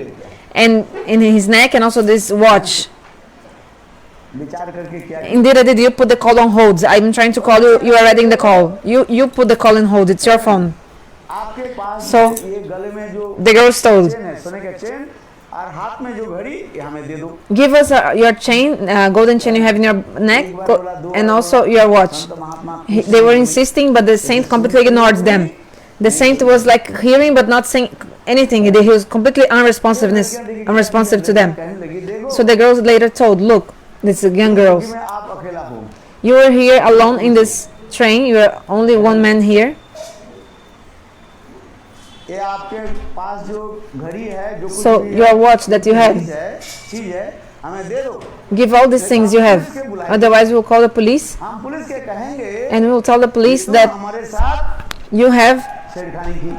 S2: and in his neck, and also this watch.
S1: विचार करके क्या
S2: Indira, did you put the call on hold? I'm trying to call you. You are reading the call. You put the call on hold. It's your phone.
S1: आपके पास
S2: So-
S1: ये गले में जो
S2: The girls told,
S1: chain है सोने का chain और हाथ में जो घड़ी ये हमें दे दो
S2: give us your chain, golden chain you have in your neck, and also your watch.
S1: Sant Mahatma
S2: They were insisting, but the saint completely ignored them. The saint was like hearing but not saying anything. He was completely unresponsive to them.
S1: कहने लगी देखो
S2: So the girls later told, look, these young girls,
S1: मैं आप अकेला हूँ
S2: You were here alone in this train. You are only one man here.
S1: ये आपके पास जो घड़ी है जो कुछ
S2: So
S1: भी
S2: your watch that you have,
S1: चीज है हमें दे दो.
S2: give all these things you have. Otherwise, we'll call the police
S1: हम पुलिस के कहेंगे
S2: and we'll tell the police
S1: तुम
S2: that
S1: हमारे साथ
S2: you have
S1: छेड़खानी की.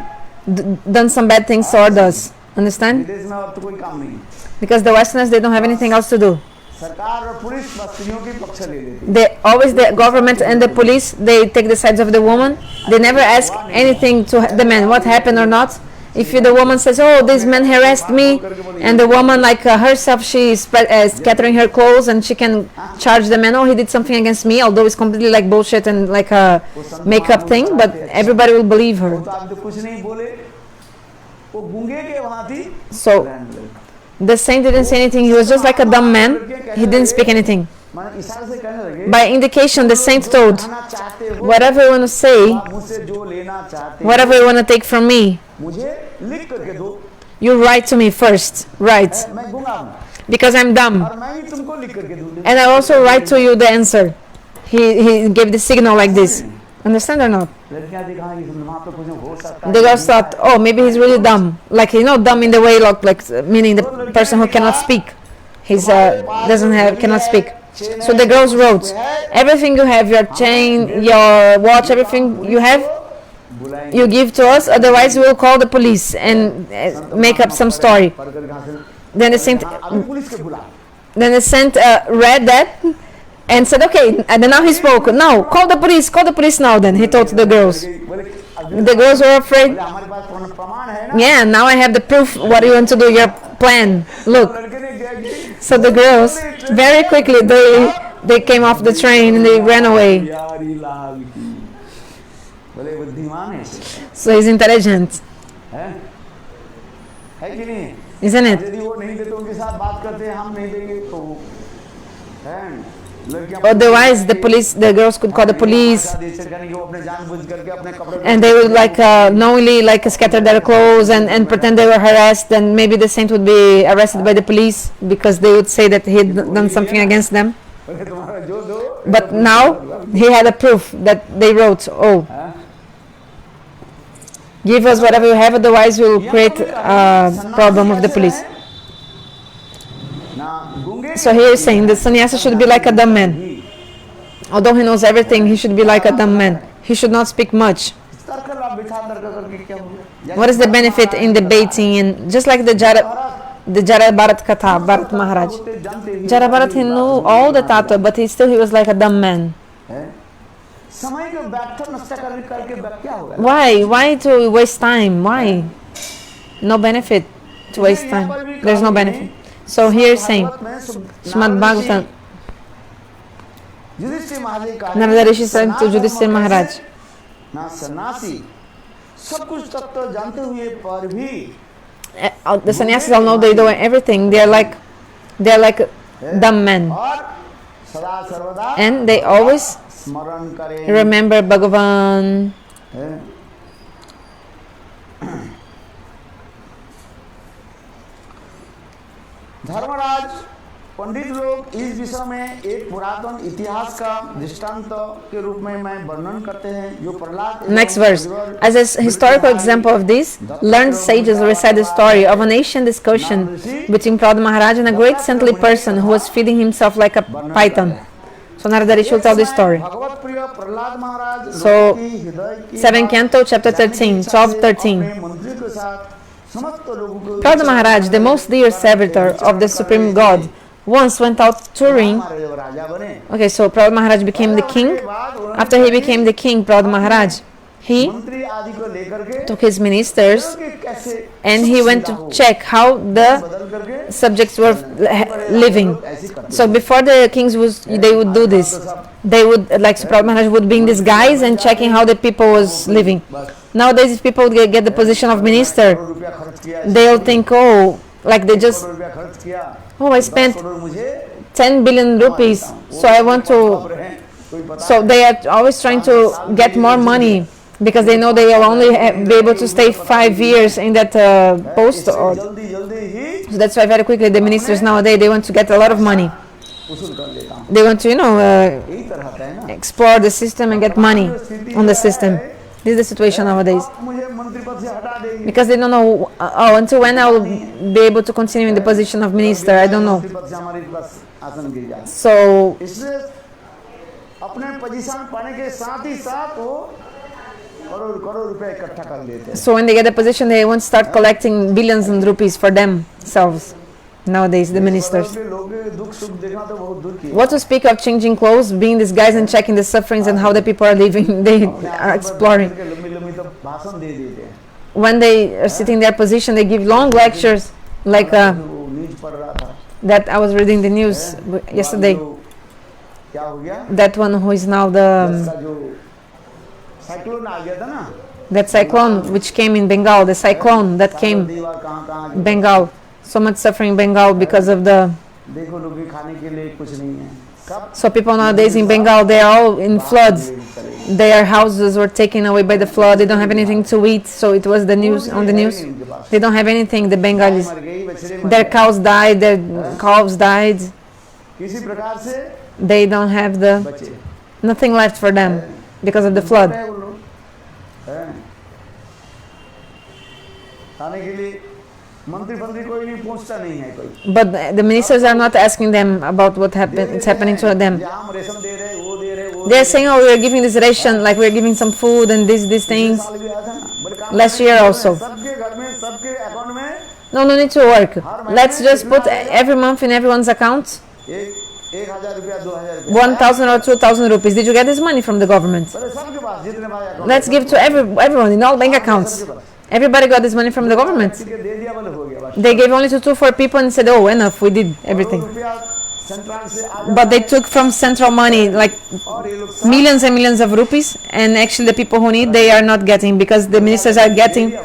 S2: done some bad things toward us. Understand?
S1: विदेश में और तो कोई काम नहीं.
S2: Because the Westerners, they don't have anything else to do.
S1: सरकार और पुलिस बस स्त्रियों की पक्ष ले लेती.
S2: They always, the government and the police, they take the sides of the woman. They never ask anything to the man, what happened or not. If the woman says, oh, this man harassed me, and the woman like herself, she is scattering her clothes and she can charge the man, oh, he did something against me, although it's completely like bullshit and like a makeup thing, but everybody will believe her.
S1: तो आप जो कुछ नहीं बोले वो गूंगे के वहां थी.
S2: So the saint didn't say anything. He was just like a dumb man. He didn't speak anything.
S1: माने इशारे से कहने लगे
S2: By indication, the saint told,
S1: खाना चाहते हो
S2: whatever you want to say,
S1: आप मुझसे जो लेना चाहते हो
S2: whatever you want to take from me,
S1: मुझे लिख करके दो.
S2: you write to me first. Write.
S1: मैं गूंगा हूं
S2: Because I'm dumb.
S1: और मैं ही तुमको लिख करके दूंगी.
S2: And I also write to you the answer. He gave the signal like this. Understand or not?
S1: लड़कियां दिखाएंगी तुम वहां पे कुछ हो सकता है.
S2: The girls thought, oh, maybe he's really dumb. Like, dumb in the way, like meaning the person who cannot speak. He's cannot speak. So the girls wrote, everything you have, your chain, your watch, everything you have, you give to us, otherwise we will call the police and make up some story.
S1: पढ़ कर कहां से
S2: Then the saint,
S1: अभी police के बुला.
S2: read that and said, okay, and then now he spoke. Now, call the police now then, he told the girls.
S1: बोले
S2: The girls were afraid.
S1: हमारे पास प्रमाण है ना.
S2: Yeah, now I have the proof what you want to do, your plan. Look.
S1: लड़के ने क्या किया?
S2: So the girls, very quickly, they came off the train and they ran away.
S1: यारी लाल की. बोले बुद्धिमान है.
S2: So he's intelligent,
S1: हैं? है कि नहीं?
S2: isn't it?
S1: यदि वो नहीं देते उनके साथ बात करते हैं हम नहीं देंगे तो हैं लड़कियां
S2: Otherwise, the girls could call the police
S1: वो अपने जानबूझ करके अपने कपड़े
S2: and they would like knowingly like scatter their clothes and pretend they were harassed, and maybe the saint would be arrested by the police because they would say that he had done something against them.
S1: बोले तुम्हारा जो दो
S2: But now he had a proof that they wrote, oh,
S1: हैं?
S2: give us whatever you have, otherwise we will create a problem with the police.
S1: ना गूंगे
S2: So here is saying the sannyasa should be like a dumb man. Although he knows everything, he should be like a dumb man. He should not speak much.
S1: तर्क ला बिठा तर्क करके क्या होगा?
S2: What is the benefit in debating? And just like the Jara Bharat Katha, Bharat Maharaj.
S1: जानते ही
S2: Jara Bharat, he knew all the tattva, but he was like a dumb man.
S1: हैं? समय को बैठकर नष्ट करके क्या होगा?
S2: Why to waste time? Why? No benefit to waste time. There's no benefit. So here is saying, Srimad Bhagavatam,
S1: Yudhishthir महाराज का
S2: Narada Rishi said to Yudhishthira Maharaj,
S1: ना सन्यासी सब कुछ तत्व जानते हुए पर भी
S2: the sannyasis all know they do everything. They are like dumb men,
S1: और सदा सर्वदा
S2: and they always
S1: स्मरण करें.
S2: remember Bhagavan.
S1: हैं? धर्मराज पंडित लोग इस विषय में एक पुरातन इतिहास का दृष्टांत के रूप में वर्णन करते हैं जो प्रहलाद एवं
S2: Next verse. As a historical example of this, learned sages recite the story of an ancient discussion between Prahlad Maharaj and a great saintly person who was feeding himself like a python. So Narada Rishi will tell this story.
S1: भगवत प्रिय प्रहलाद महाराज
S2: So,
S1: लोगों की हृदय की
S2: 7th canto, chapter 13, 12-13.
S1: अपने मंत्री के साथ समस्त लोगों को
S2: Prahlad Maharaj, the most dear servitor of the Supreme God, once went out touring.
S1: हमारे राजा बने.
S2: Okay, so Prahlad Maharaj became the king. After he became the king, Prahlad Maharaj, he
S1: मंत्री आदि को लेकर के
S2: took his ministers
S1: कि कैसे
S2: and he went to check how the
S1: बदल करके
S2: subjects were living. So before the kings they would do this. They would, like Prahlad Maharaj would be in disguise and checking how the people was living. Nowadays, if people get the position of minister,
S1: रुपया खर्च किया
S2: they'll think, oh, like they just,
S1: रुपया खर्च किया
S2: oh, I spent
S1: crore मुझे
S2: 10 billion rupees, so I want to,
S1: कोई पता
S2: so they are always trying to get more money because they know they will only be able to stay 5 years in that post. Or,
S1: जल्दी जल्दी ही
S2: so that's why very quickly the ministers nowadays, they want to get a lot of money.
S1: वसूल कर लेता हूँ.
S2: They want to,
S1: यही तरह है ना
S2: explore the system and get money on the system. This is the situation nowadays.
S1: अब मुझे मंत्री पद से हटा देंगे,
S2: Because they don't know, oh, until when I will be able to continue in the position of minister, I don't know.
S1: मंत्री पद से हमारी बस आसन गिर जाए।
S2: So,
S1: इसलिए अपने पोजीशन पाने के साथ ही साथ वो करोड़ करोड़ रुपए इकट्ठा कर लेते हैं।
S2: so when they get a position, they won't start collecting billions and rupees for themselves. Nowadays, the ministers.
S1: लोगों के दुख सुख देखना तो बहुत दूर की।
S2: What to speak of changing clothes, being these guys and checking the sufferings and how the people are living, they are exploring.
S1: लंबी लंबी तो भाषण दे देते हैं।
S2: When they are sitting in their position, they give long lectures, like
S1: वो news पढ़ रहा था।
S2: that I was reading the news yesterday.
S1: क्या हो गया?
S2: That one who is now the
S1: इसका जो साइक्लोन आ गया था ना,
S2: that cyclone which came in Bengal, the cyclone that came
S1: दीवार कहाँ
S2: Bengal, so much suffering in Bengal because of the.
S1: देखो लोग खाने के लिए कुछ नहीं है। कब
S2: So people nowadays in Bengal, they are all in floods. Their houses were taken away by the flood. They don't have anything to eat. So it was the news on the news. They don't have anything. The Bengalis,
S1: मर गई, बछड़े मर
S2: their
S1: गए।
S2: cows died, their calves died.
S1: किसी प्रकार से
S2: They don't have the
S1: बचे।
S2: nothing left for them because of the flood.
S1: है वो लोग, हैं। खाने के लिए मंत्री फंत्री कोई नहीं पूछता नहीं है कोई।
S2: But the ministers are not asking them about what happened. It's happening to them.
S1: जहाँ हम रेशन दे रहे, वो दे रहे, वो
S2: They're saying, "Oh, we are giving this ration, like we are giving some food and these things."
S1: साल भी आया था ना, बड़े काम
S2: Last
S1: करने
S2: year
S1: के
S2: also.
S1: सबके घर में, सबके अकाउंट में
S2: No need to work. Let's just put every month in everyone's account
S1: एक हजार रुपया, 2000 रुपया।
S2: 1,000 or 2,000 rupees. Did you get this money from the government?
S1: बड़े सबके पास जितने भाई account.
S2: Let's give to everyone in all bank accounts. Everybody got this money from the government.
S1: ठीक है, दे दिया बोले हो गया बस।
S2: They gave only to 2-4 people and said, "Oh, enough, we did everything."
S1: रुपया सेंट्रल से आ
S2: But they took from central money like
S1: और ये लोग
S2: millions and millions of rupees, and actually the people who need, they are not getting, because the ministers are getting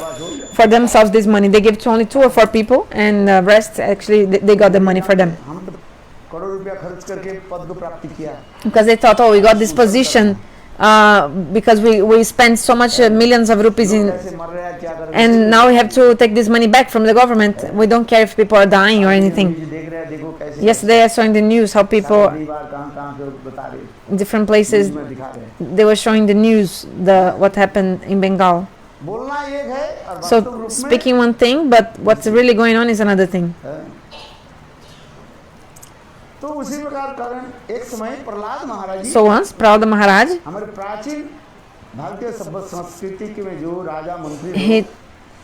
S2: for themselves this money. They give to only 2 or 4 people, and the rest actually they got the money for them,
S1: हम तो करोड़ रुपया खर्च करके पद को प्राप्त किया।
S2: because they thought, "Oh, we got this position because we spent so much millions of rupees in,
S1: कैसे मर रहा है, क्या कर रहा है?
S2: and now we have to take this money back from the government. We don't care if people are dying or anything."
S1: News देख रहे हैं, देखो कैसे
S2: Yesterday I saw in the news how people
S1: परिवार कहाँ से बता रहे,
S2: different places
S1: में दिखा रहे।
S2: they were showing the news, what happened in Bengal.
S1: बोलना एक है और
S2: So
S1: वास्तव रूप में
S2: speaking one thing, but what's really going on is another thing.
S1: है। तो उसी प्रकार कारण एक समय प्रहलाद महाराज जी
S2: So once Prahlada Maharaj,
S1: हमारे प्राचीन भारतीय सभ्य संस्कृति के में जो राजा मंत्री
S2: he,
S1: लोग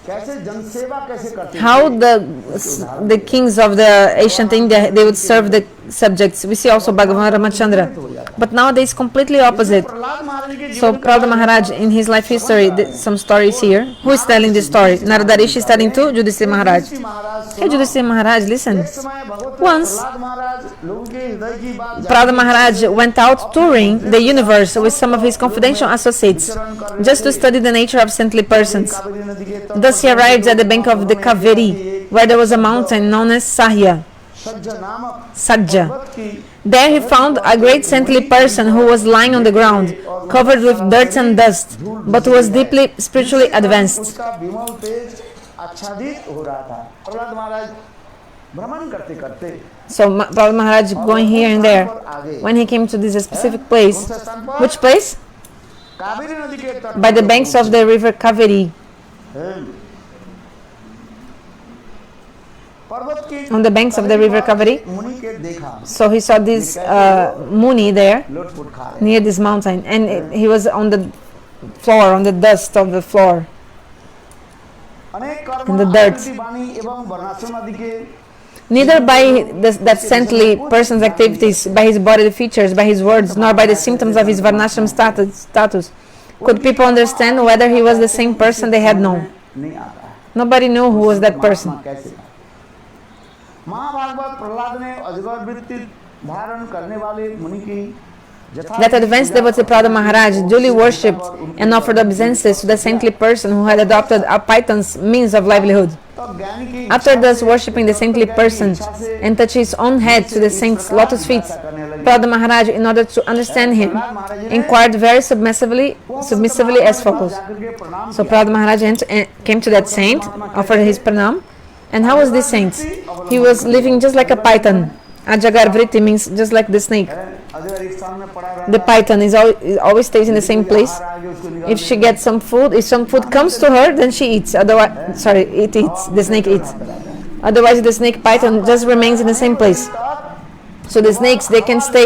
S1: कैसे जनसेवा कैसे करते
S2: how
S1: थे,
S2: the kings of the ancient India, they would serve the subjects. We see also Bhagavan Ramachandra. But nowadays completely opposite.
S1: Prahlad महाराज के
S2: So
S1: जीवन
S2: Prahlada Maharaj, in his life history, some stories here. Who is telling this story? Narada Rishi is telling to Yudhishthira Maharaj.
S1: Maharaj
S2: Hey Yudhishthira Maharaj, listen.
S1: एक समय भगवत
S2: Once,
S1: Prahlad महाराज लोगों के हृदय की बात
S2: Prahlada Maharaj went out touring the universe with some of his confidential associates just to study the nature of saintly persons.
S1: Kaveri नदी के तट
S2: Thus he arrived at the bank of the Kaveri, where there was a mountain known as Sahya,
S1: सज्ज नामक
S2: Sajja.
S1: पर्वत की
S2: There he found a great saintly person who was lying on the ground, covered with dirt and dust, but who was deeply spiritually advanced.
S1: उसका विमल तेज आच्छादित हो रहा था। प्रहलाद महाराज भ्रमण करते करते
S2: So Prahlada Maharaj going here and there. When he came to this specific place, which place?
S1: Kaveri नदी के तट
S2: By the banks of the river Kaveri,
S1: पर्वत की
S2: on the banks of the river Kaveri.
S1: मुनि के देखा
S2: So he saw this Muni there
S1: लुटपुट खा रहे
S2: near this mountain, and he was on the floor, on the dust of the floor.
S1: अनेक कर्म
S2: In the dirt.
S1: आकृति वाणी एवं वर्णाश्रम आदि के
S2: Neither by that saintly person's activities, by his bodily features, by his words, nor by the symptoms of his varnashram status, could people understand whether he was the same person they had known.
S1: नहीं आता है।
S2: Nobody knew who was that person.
S1: कैसे महाभागवत प्रहलाद ने अजगर वृत्ति धारण करने वाले मुनि की
S2: That advanced devotee Prahlada Maharaj duly worshipped and offered obeisances to the saintly person who had adopted a python's means of livelihood.
S1: तब ज्ञानी की
S2: After thus worshipping the saintly person and touching his own head to the saint's lotus feet, Prahlada Maharaj, in order to understand him, inquired very submissively as follows. So Prahlada Maharaj came to that saint, offered his pranam. And how was this saint? He was living just like a python. Ajagar vritti means just like the snake.
S1: अगर एक स्थान में पड़ा
S2: The
S1: रहता
S2: python always stays in the same place. If she gets some food, if some food comes to her, then she eats. Otherwise, sorry, it eats. The snake eats. Otherwise, the snake python just remains in the same place. So the snakes, they can stay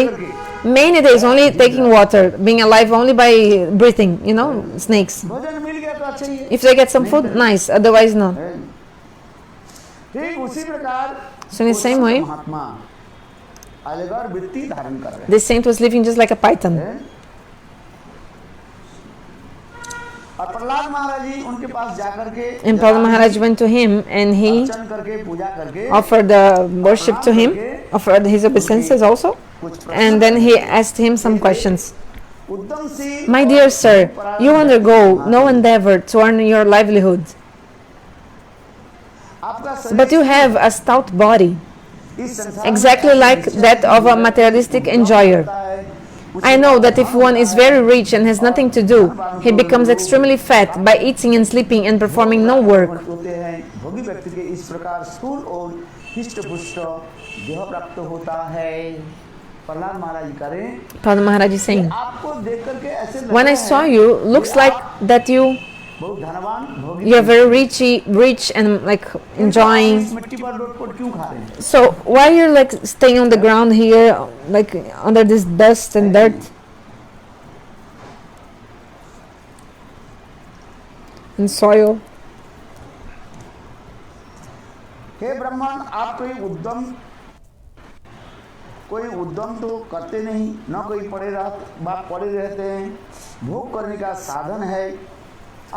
S2: many days only taking water, being alive only by breathing. You know, snakes.
S1: भोजन मिल गया तो अच्छा ही है।
S2: If they get some food, nice. Otherwise, no.
S1: ठीक उसी प्रकार
S2: So in the same way,
S1: महात्मा अजगर वृत्ति धारण कर रहे
S2: this saint was living just like a python.
S1: हैं। और प्रहलाद महाराज जी उनके पास जाकर के
S2: And Prahlad Maharaj went to him and he
S1: अर्चन करके पूजा करके
S2: offered the worship to him, offered his obeisances also, and then he asked him some questions.
S1: उद्यम से
S2: My dear sir, you undergo no endeavor to earn your livelihood,
S1: आपका शरीर
S2: but you have a stout body,
S1: इस संसार
S2: exactly like that of a materialistic enjoyer.
S1: होता है।
S2: I know that if one is very rich and has nothing to do, he becomes extremely fat by eating and sleeping and performing no work.
S1: होते हैं भोगी व्यक्ति के इस प्रकार स्थूल और हिष्ट पुष्ट देह प्राप्त होता है। प्रहलाद महाराज जी करें
S2: Prahlad Maharaj is saying,
S1: आपको देख करके ऐसे लगता
S2: when I saw
S1: है
S2: you, looks like that you
S1: बहुत धनवान भोगी
S2: are very rich and like enjoying.
S1: इस मिट्टी पर लोट-पोट क्यों खा रहे हैं?
S2: So why you're like staying on the ground here, like under this dust and dirt and soil?
S1: हे ब्राह्मण आप कोई उद्यम तो करते नहीं, न कोई पड़े रहते हैं, भोग करने का साधन है।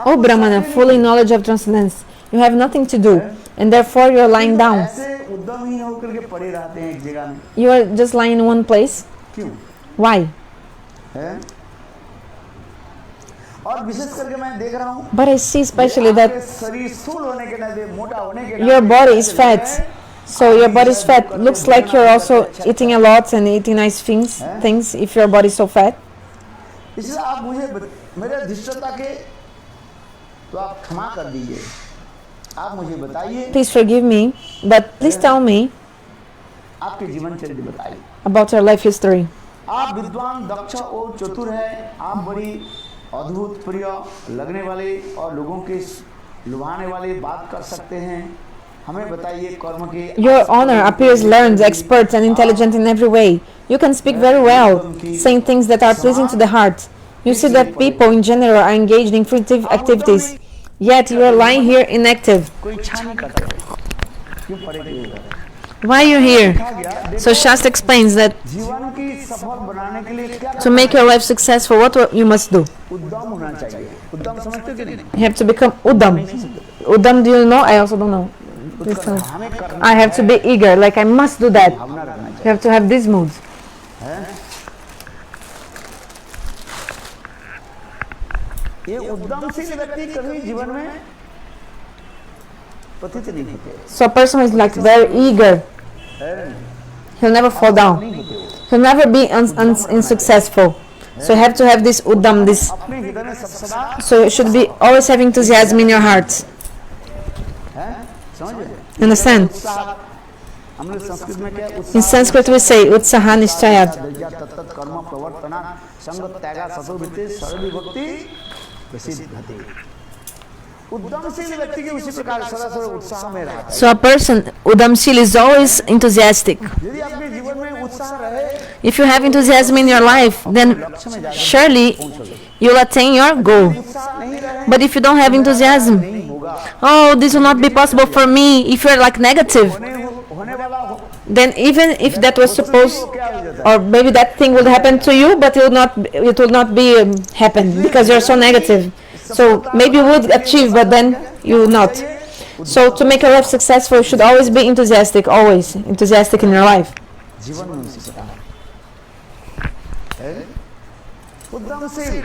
S2: Oh Brahmana, full in knowledge of transcendence, you have nothing to do, and therefore you are lying down.
S1: ऐसे उद्यमहीन होकर के पड़े रहते हैं एक जगह में।
S2: You are just lying in one place.
S1: क्यों?
S2: Why?
S1: है? और विशेष करके मैं देख रहा हूँ
S2: But I see especially that
S1: आपके शरीर स्थूल होने के नाते, मोटा होने के
S2: your
S1: नाते
S2: body is
S1: ऐसे
S2: fat.
S1: लगता है,
S2: So your body is fat. Looks like you're also eating a lot and eating nice things if your body is so fat.
S1: इसलिए आप मेरे धृष्टता के तो आप क्षमा कर दीजिए। आप मुझे बताइए,
S2: Please forgive me, but please tell me
S1: आपके जीवन चरित्र बताइए।
S2: about your life history.
S1: आप विद्वान, दक्ष और चतुर हैं। आप बड़ी अद्भुत, प्रिय लगने वाले और लोगों के लुभाने वाले बात कर सकते हैं। हमें बताइए कर्म के
S2: Your honor appears learned, expert, and intelligent in every way. You can speak very well, saying things that are pleasing to the heart. You see that people in general are engaged in fruitive activities, yet you are lying here inactive.
S1: कोई इच्छा नहीं करते, क्यों पड़े हुए?
S2: Why are you here? So Shastra explains that
S1: जीवन की सफल बनाने के लिए क्या
S2: to make your life successful, what you must do?
S1: उद्यम होना चाहिए। उद्यम समझते कि नहीं?
S2: You have to become Uddam. Uddam, do you know? I also don't know. Please tell me.
S1: हमें करना
S2: I have to be eager, like I must do that.
S1: भावना रखना चाहिए।
S2: You have to have these moods.
S1: ये उद्यमशील व्यक्ति कभी जीवन में पतित नहीं होते,
S2: So a person who is like very eager, he'll never fall down. He'll never be unsuccessful. So you have to have this Uddam, this.
S1: अपने हृदय में सब सदा
S2: So you should be always have enthusiasm in your heart.
S1: है, समझ रहे?
S2: Understand?
S1: हमने संस्कृत में क्या
S2: In Sanskrit we say Utsaha Nishchayat.
S1: तत्त कर्म प्रवर्तना संग त्यागा सतो वित्ते सरल विभक्ति प्रसिद्ध होती। उद्यमशील व्यक्ति के उसी प्रकार सदा सर्व उत्साह में रहता है।
S2: So a person, Uddamshil, is always enthusiastic.
S1: यदि आपके जीवन में उत्साह रहे,
S2: If you have enthusiasm in your life, then surely you'll attain your goal.
S1: उत्साह नहीं रहे,
S2: But if you don't have enthusiasm,
S1: नहीं होगा।
S2: oh, this will not be possible for me. If you're like negative,
S1: होने वाला हो
S2: then even if that was supposed,
S1: क्या हो जाता है?
S2: or maybe that thing will happen to you, but it will not be happen because you're so negative. So maybe you would achieve, but then you will not. So to make your life successful, you should always be enthusiastic, always enthusiastic in your life.
S1: जीवन में उसी प्रकार है। उद्यमशील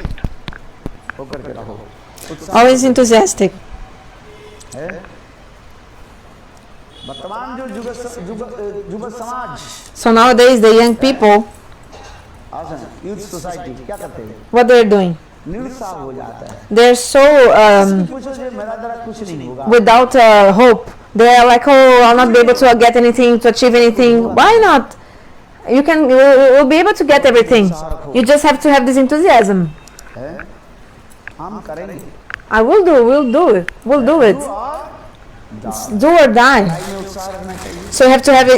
S1: होकर के रहो, उत्साह
S2: Always enthusiastic.
S1: है। वर्तमान जो युवा समाज
S2: So nowadays the young people,
S1: youth society क्या करते हैं?
S2: what they're doing,
S1: निरुत्साह हो जाता है।
S2: they're so
S1: पूछो जे मेरा द्वारा कुछ नहीं होगा।
S2: without hope. They're like, oh, I'll not be able to get anything, to achieve anything. Why not? You'll be able to get everything. You just have to have this enthusiasm.
S1: है, हम करेंगे।
S2: We'll do it. We'll do it. Do or die.
S1: में उत्साह रखना चाहिए।
S2: So you have to have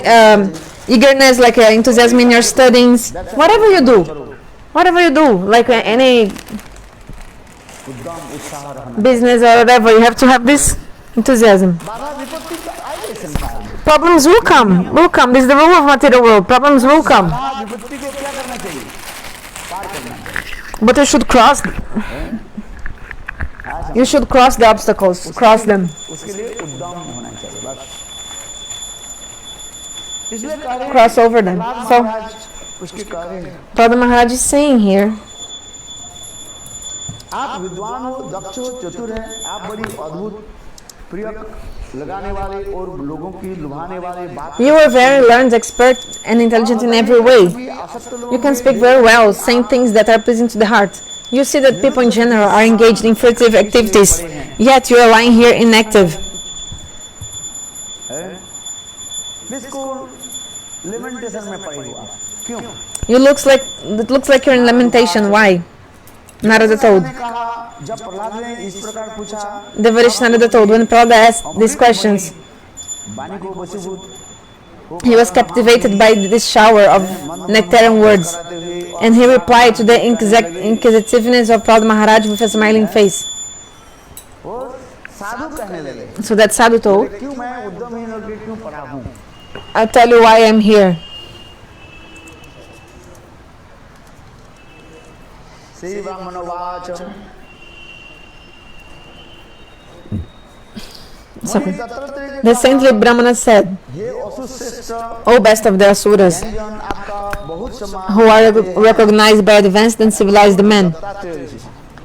S2: eagerness, like enthusiasm in your studies. Whatever you do, like any
S1: उद्यम उत्साह रखना।
S2: business or whatever, you have to have this enthusiasm.
S1: बाधा विपत्ति तो आएगी संसार में।
S2: Problems will come. This is the rule of material world. Problems will come.
S1: बाधा विपत्ति को क्या करना चाहिए? पार करना चाहिए।
S2: But you should cross. You should cross the obstacles. Cross them.
S1: उसके लिए उद्यम होना चाहिए बस। इसलिए कह रहे हैं
S2: Cross over them. So
S1: महाराज उसके कह रहे हैं
S2: Prabhupada Maharaj is saying here,
S1: आप विद्वान हो, दक्ष हो, चतुर हैं, आप बड़ी अद्भुत प्रयोग लगाने वाले और लोगों की लुभाने वाले बात
S2: you are very learned, expert, and intelligent in every way. You can speak very well, saying things that are pleasing to the heart. You see that people in general are engaged in fruitive activities, yet you are lying here inactive.
S1: बिल्कुल limitation में पड़े हुआ क्यों?
S2: It looks like you're in lamentation. Why? Narada told.
S1: ने कहा जब प्रहलाद ने इस प्रकार पूछा
S2: The Varish Narada told, when Prahlada asked these questions,
S1: वाणी को वशीभूत
S2: he was captivated by this shower of nectarian words,
S1: कराते हुए
S2: and he replied to the inquisitiveness of Prahlada Maharaj with a smiling face.
S1: वो साधु कहने लगे
S2: So that sadhu told,
S1: क्यों मैं उद्यमहीन होकर क्यों पड़ा हूँ?
S2: I'll tell you why I'm here.
S1: Shri ब्राह्मणवाच
S2: Sorry. The saintly Brahmana said,
S1: hey असुश्रेष्ठ
S2: O best of the asuras,
S1: जन आपका बहुत सम्मान
S2: who are recognized by advanced and civilized men.
S1: बताते ऋषि।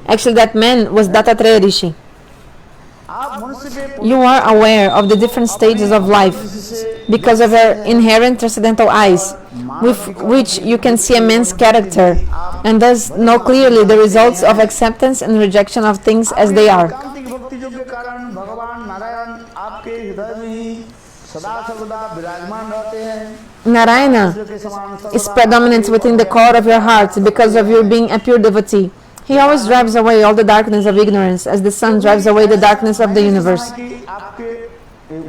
S2: Actually, that man was Dattatreya Rishi.
S1: आप मनुष्य के
S2: You are aware of the different stages of life because of your inherent transcendental eyes, with which you can see a man's character, and thus know clearly the results of acceptance and rejection of things as they are.
S1: एकांतिक भक्ति योग के कारण भगवान नारायण आपके हृदय में ही सदा सर्वदा विराजमान रहते हैं।
S2: Narayana
S1: के समान
S2: is predominant within the core of your heart because of your being a pure devotee. He always drives away all the darkness of ignorance, as the sun drives away the darkness of the universe.
S1: कि आपके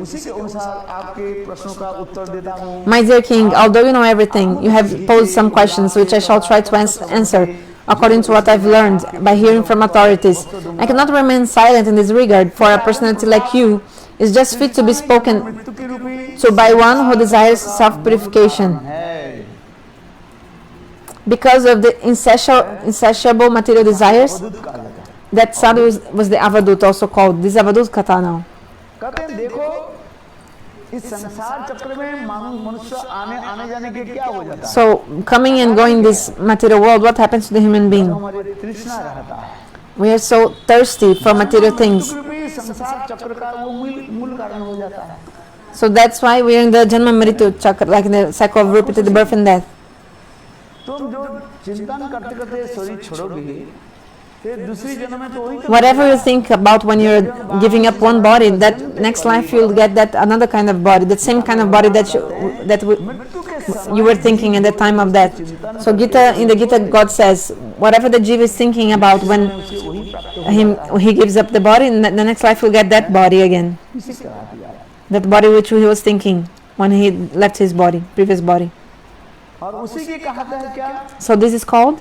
S1: उसी के अनुसार आपके प्रश्नों का उत्तर देता हूँ।
S2: My dear king, although you know everything, you have posed some questions which I shall try to answer according to what I've learned by hearing from authorities. I cannot remain silent in this regard, for a personality like you is just fit to be spoken
S1: मृत्यु की रूपी
S2: to by one who desires self-purification.
S1: है।
S2: Because of the insatiable material desires,
S1: दूत कहा जाता है।
S2: that sadhu was the avadut also called. This avadut katha now.
S1: कहते हैं देखो इस संसार चक्र में मनुष्य आने जाने के क्या हो जाता है?
S2: So, coming and going this material world, what happens to the human being?
S1: हमारे तृष्णा रहता है।
S2: We are so thirsty for material things.
S1: रूपी संसार चक्र का वो मूल कारण हो जाता है।
S2: So that's why we are in the Janma Mritu chakra, like in the cycle of repeated birth and death.
S1: तुम जो चिंतन करते करते शरीर छोड़ोगे फिर दूसरी जन्म में तो वही तो
S2: Whatever you think about when you're giving up one body, that next life you'll get that another kind of body, that same kind of body that
S1: मृत्यु के
S2: you were thinking at the time of death. So in the Gita, God says, whatever the jiva is thinking about when
S1: से वही प्राप्त हो
S2: he gives up the body, in the next life he'll get that body again.
S1: इसी तरह दिया है।
S2: That body which he was thinking when he left his body, previous body.
S1: और उसी की कहता है क्या
S2: So this is called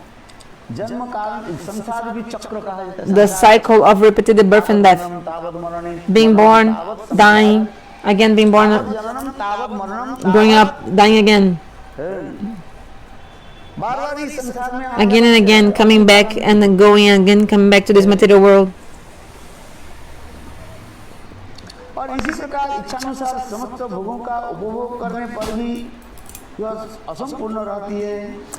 S1: जन्म काल संसार भी चक्र कहा जाता है।
S2: the cycle of repeated birth and death.
S1: तावत मरणं
S2: Being born, dying, again being born,
S1: जननम तावत मरणं
S2: growing up, dying again,
S1: बार-बार इस संसार में
S2: again and again, coming back and then going again, coming back to this material world.
S1: और इसी प्रकार इच्छानुसार समस्त भोगों का उपभोग करने पर भी यह असंपूर्ण रहती है।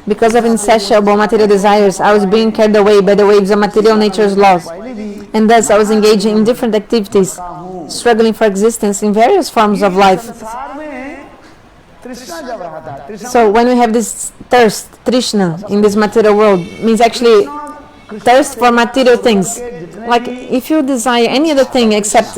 S2: Because of insatiable material desires, I was being carried away by the waves of material nature's laws,
S1: पहले भी
S2: and thus I was engaging in different activities, struggling for existence in various forms of life.
S1: संसार में तृष्णा जब रहा था तृष्णा
S2: So when we have this thirst, trishna, in this material world, means actually thirst for material things.
S1: जितने
S2: Like if you desire any other thing except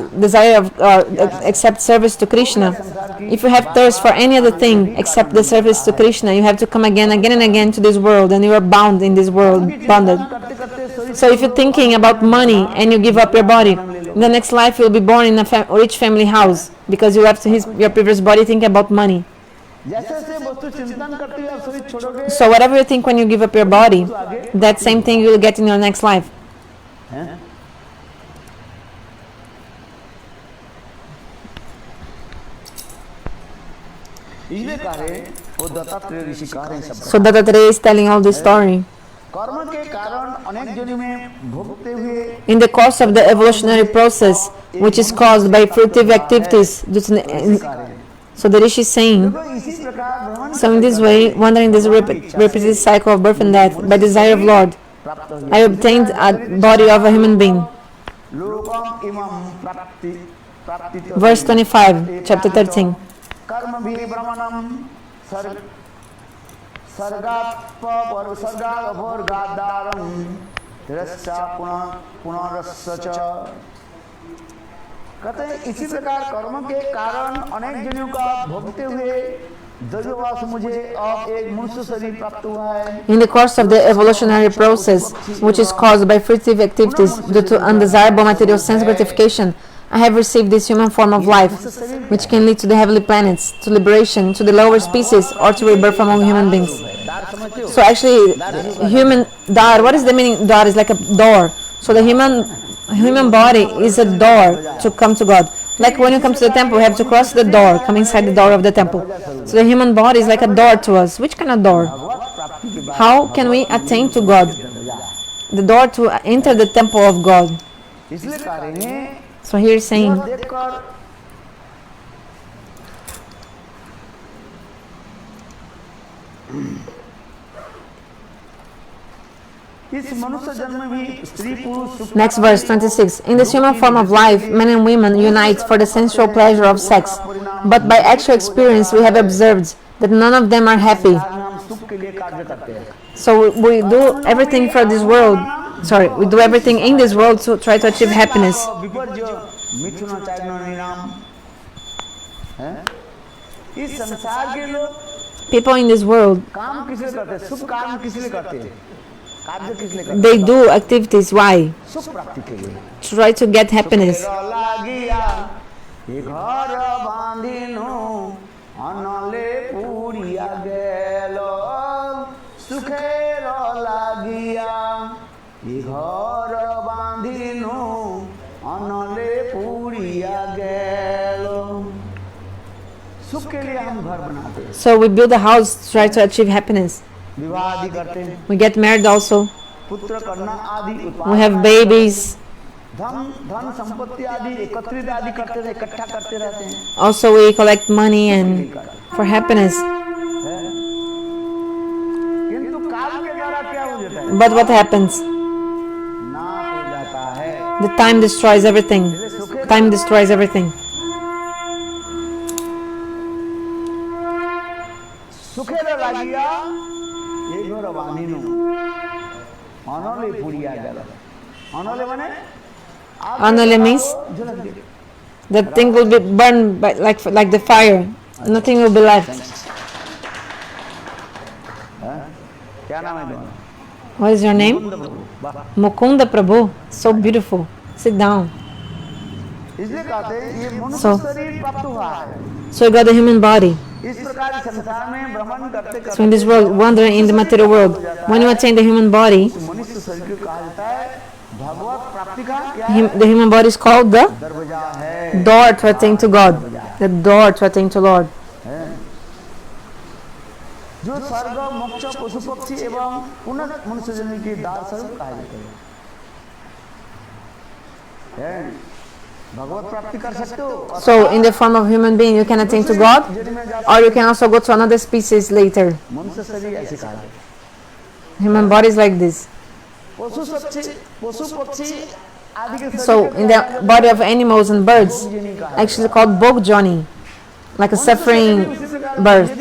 S2: except service to Krishna, if you have thirst for any other thing except the service to Krishna, you have to come again and again to this world, and you are bound in this world, bonded. So if you're thinking about money and you give up your body, in the next life you'll be born in a rich family house because you left your previous body thinking about money. So whatever you think when you give up your body, that same thing you will get in your next life. So Dattatreya is telling all this story. In the course of the evolutionary process, which is caused by fruitive activities, so the Rishi is saying, so in this way, wandering this repeated cycle of birth and death, by desire of Lord, I obtained a body of a human being. Verse 25, chapter 13.
S1: कहते हैं इसी प्रकार कर्म के कारण अनेक जन्यों का भोगते हुए दैववास मुझे अब एक मनुष्य शरीर प्राप्त हुआ है.
S2: In the course of the evolutionary process, which is caused by fruitive activities due to undesirable material sense gratification, I have received this human form of life, which can lead to the heavenly planets, to liberation, to the lower species, or to rebirth among human beings. So actually, human dar, what is the meaning? Dar is like a door. So the human body is a door to come to God. Like when you come to the temple, you have to cross the door, come inside the door of the temple. So the human body is like a door to us. Which kind of door? How can we attain to God? The door to enter the temple of God. So here is saying, next verse 26. In this human form of life, men and women unite for the sensual pleasure of sex, but by actual experience we have observed that none of them are happy. So we do everything for this world. We do everything in this world to try to achieve happiness. People in this world, they do activities. Why? To try to get happiness. So we build a house to try to achieve happiness. We get married also. We have babies. Also we collect money and for happiness. But what happens? The time destroys everything. Time destroys everything. Anole means the thing will be burned by, like the fire. Nothing will be left. What is your name? Mukunda Prabhu. So beautiful. Sit down. So you got the human body. So in this world, wandering in the material world, when you attain the human body, the human body is called the door to attain to God, the door to attain to Lord. So in the form of human being you can attain to God, or you can also go to another species later. Human body is like this. So in the body of animals and birds, actually called Bhog Jani, like a suffering birth.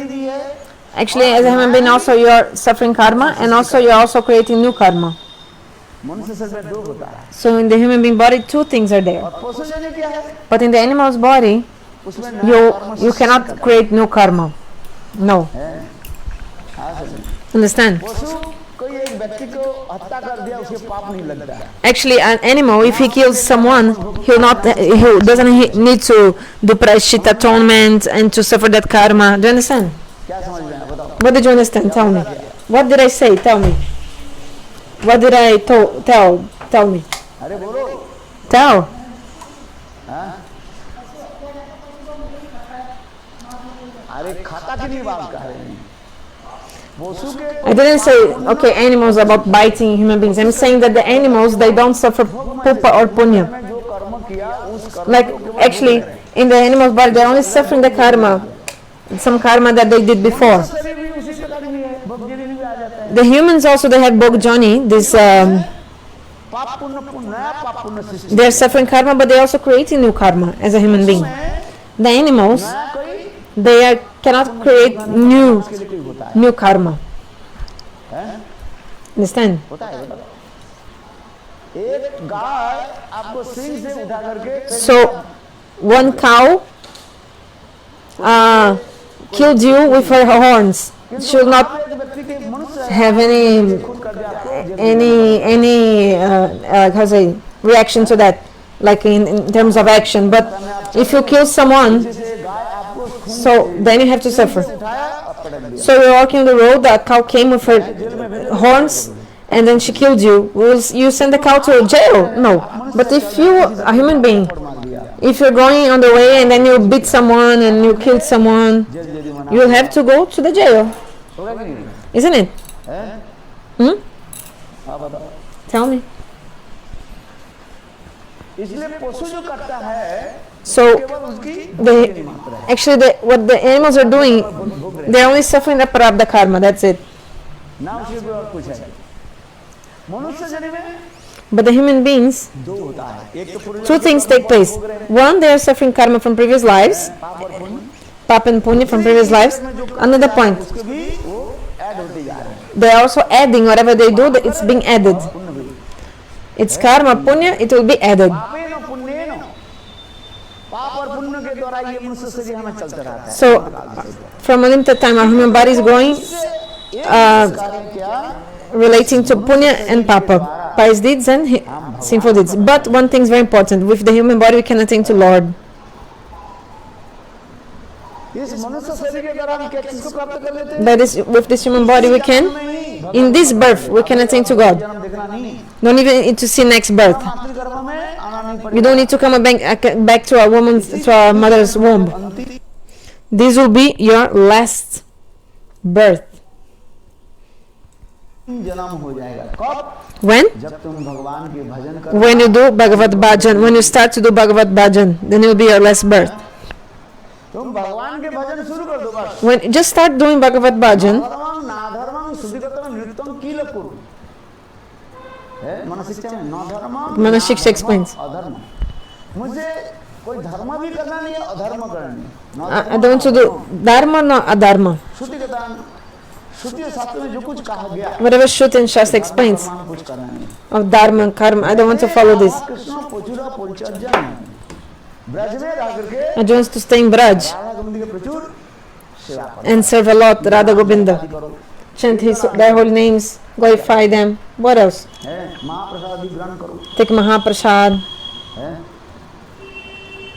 S2: Actually as a human being also you are suffering karma, and also you are also creating new karma.
S1: मनुष्य शरीर में 2 होता है।
S2: So in the human being body, 2 things are there.
S1: और पशु जन्य क्या है?
S2: But in the animal's body,
S1: उसमें नया कर्म
S2: you cannot create new karma. No.
S1: है। हाँ, सर।
S2: Understand?
S1: पशु कोई एक व्यक्ति को हत्या कर दिया, उसे पाप नहीं लगता है।
S2: Actually, an animal, if he kills someone, he doesn't need to do prashit atonement and to suffer that karma. Do you understand?
S1: क्या समझ में आया बताओ?
S2: What did you understand? Tell me. What did I say? Tell me. What did I tell me?
S1: अरे बोलो।
S2: Tell.
S1: हाँ? अरे खाता की नहीं बात कर रहे हैं। पशु के
S2: I didn't say, okay, animals about biting human beings. I'm saying that the animals, they don't suffer pupa or punya.
S1: में जो कर्म किया उस कर्म
S2: Like, actually, in the animal's body, they're only suffering the karma, some karma that they did before.
S1: शरीर भी उसी प्रकार की है, भोगजरी भी आ जाता है।
S2: The humans also, they have Bhog-jani, this,
S1: पाप पुण्य नया पाप पुण्य सृष्टि।
S2: they're suffering karma, but they're also creating new karma as a human being. The animals,
S1: नया कोई
S2: they cannot create
S1: उसके लिए कोई होता है।
S2: new karma.
S1: हैं?
S2: Understand?
S1: होता है बताओ। एक गाय आपको सिंग से उठा करके
S2: So, one cow killed you with her horns. She will not
S1: एक व्यक्ति के मनुष्य
S2: have any
S1: खुद कर दिया आपको
S2: how to say, reaction to that, like in terms of action. But if you kill someone,
S1: जैसे गाय आपको खून
S2: so then you have to suffer.
S1: उठाया और पटक दिया।
S2: So you're walking on the road, the cow came with her horns, and then she killed you. Will you send the cow to jail? No. But if you, a human being,
S1: मार दिया।
S2: if you're going on the way and then you beat someone and you killed someone,
S1: जल्दी जल्दी मना
S2: you'll have to go to the jail,
S1: होगा कि नहीं?
S2: isn't it?
S1: हैं?
S2: Hmm?
S1: हाँ बताओ।
S2: Tell me.
S1: इसलिए पशु जो करता है
S2: So
S1: केवल उसकी
S2: they actually what the animals are doing, they're only suffering the prarabdha karma. That's it.
S1: ना उसी को और कुछ है। मनुष्य जन्म में
S2: But the human beings,
S1: 2 होता है। एक तो पूर्व
S2: 2 things take place. One, they are suffering karma from previous lives,
S1: पाप और पुण्य।
S2: papa and punya from previous lives. Another point,
S1: उसके भी वो ऐड होते जा रहे हैं।
S2: they are also adding whatever they do. It's being added.
S1: पुण्य भी।
S2: It's karma, punya. It will be added.
S1: पापेन पुण्येन, पाप और पुण्य के द्वारा ये मनुष्य शरीर हमें चलता रहता है।
S2: So, from a limited time, our human body is going
S1: कार्य क्या?
S2: relating to punya and papa, pious deeds and sinful deeds. But one thing is very important: with the human body, we can attain to Lord.
S1: इस मनुष्य शरीर के द्वारा हम क्या चीज को प्राप्त कर लेते हैं?
S2: That is, with this human body, we can, in this birth, we can attain to God.
S1: जन्म देखना नहीं।
S2: Don't even need to see next birth.
S1: मातृगर्भ में आना नहीं
S2: You
S1: पड़ेगा।
S2: don't need to come back to a mother's womb.
S1: अंतिम
S2: This will be your last birth.
S1: जन्म हो जाएगा। कब?
S2: When?
S1: जब तुम भगवान के भजन कर
S2: When you do Bhagavad Bhajan. When you start to do Bhagavad Bhajan, then it will be your last birth.
S1: तुम भगवान के भजन शुरू कर दो बस।
S2: When just start doing Bhagavad Bhajan.
S1: धर्मं नाधर्मं शुद्धिगतं नृत्यं किल कुरु। है मनशिक्षा में नाधर्मं
S2: Manashiksha explains.
S1: अधर्म। मुझे कोई धर्म भी करना नहीं है, अधर्म करना नहीं है।
S2: I don't want to do Dharma, no Adharma.
S1: शुद्धिगतं, श्रुति और शास्त्र में जो कुछ कहा गया
S2: Whatever Shruti and Shastra explains
S1: धर्म कुछ करना नहीं।
S2: of Dharma and Karma, I don't want to follow this.
S1: Krishna प्रचुर परिचर्या ब्रज में रह करके
S2: I just want to stay in Braj
S1: Radha Govind के प्रचुर सेवा करो।
S2: and serve a lot Radha Govinda.
S1: करो
S2: Chant their holy names, glorify them. What else?
S1: है महाप्रसाद भी ग्रहण करो।
S2: Take Mahaprasad.
S1: है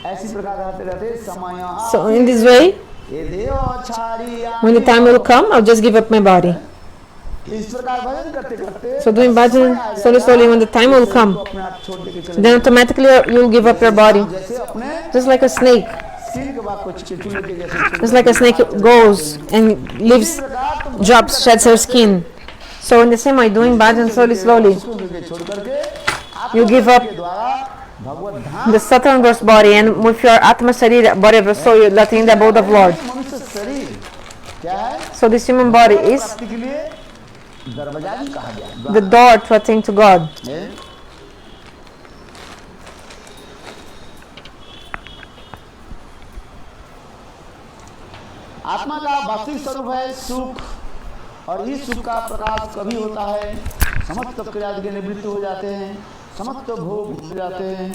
S1: ऐसी प्रकार रहते रहते समय
S2: So in this way,
S1: ये देव छाड़िया
S2: when the time will come, I'll just give up my body.
S1: इस प्रकार भजन करते करते
S2: So doing bhajan slowly, when the time will come,
S1: अपने आप छोड़ के चले
S2: then automatically you'll give up your body.
S1: जैसे अपने
S2: Just like a snake.
S1: Seal के बाद कुछ चिड़चिड़े के जैसे
S2: Just like a snake goes and leaves, drops, sheds her skin. So in the same way, doing bhajan slowly,
S1: छोड़ करके आप
S2: you give up
S1: के द्वारा भगवत धाम
S2: the Sattva gross body, and with your Atma Sharira body of the soul, you're letting the abode of Lord.
S1: मनुष्य शरीर क्या है
S2: So this human body is
S1: प्राप्ति के लिए दरवाजा भी कहा गया
S2: the door to attain to God.
S1: है। आत्मा का वास्तविक स्वरूप है सुख, और इस सुख का प्रकाश कभी होता है समस्त क्रिया के निवृत्त हो जाते हैं, समस्त भोग हो जाते हैं,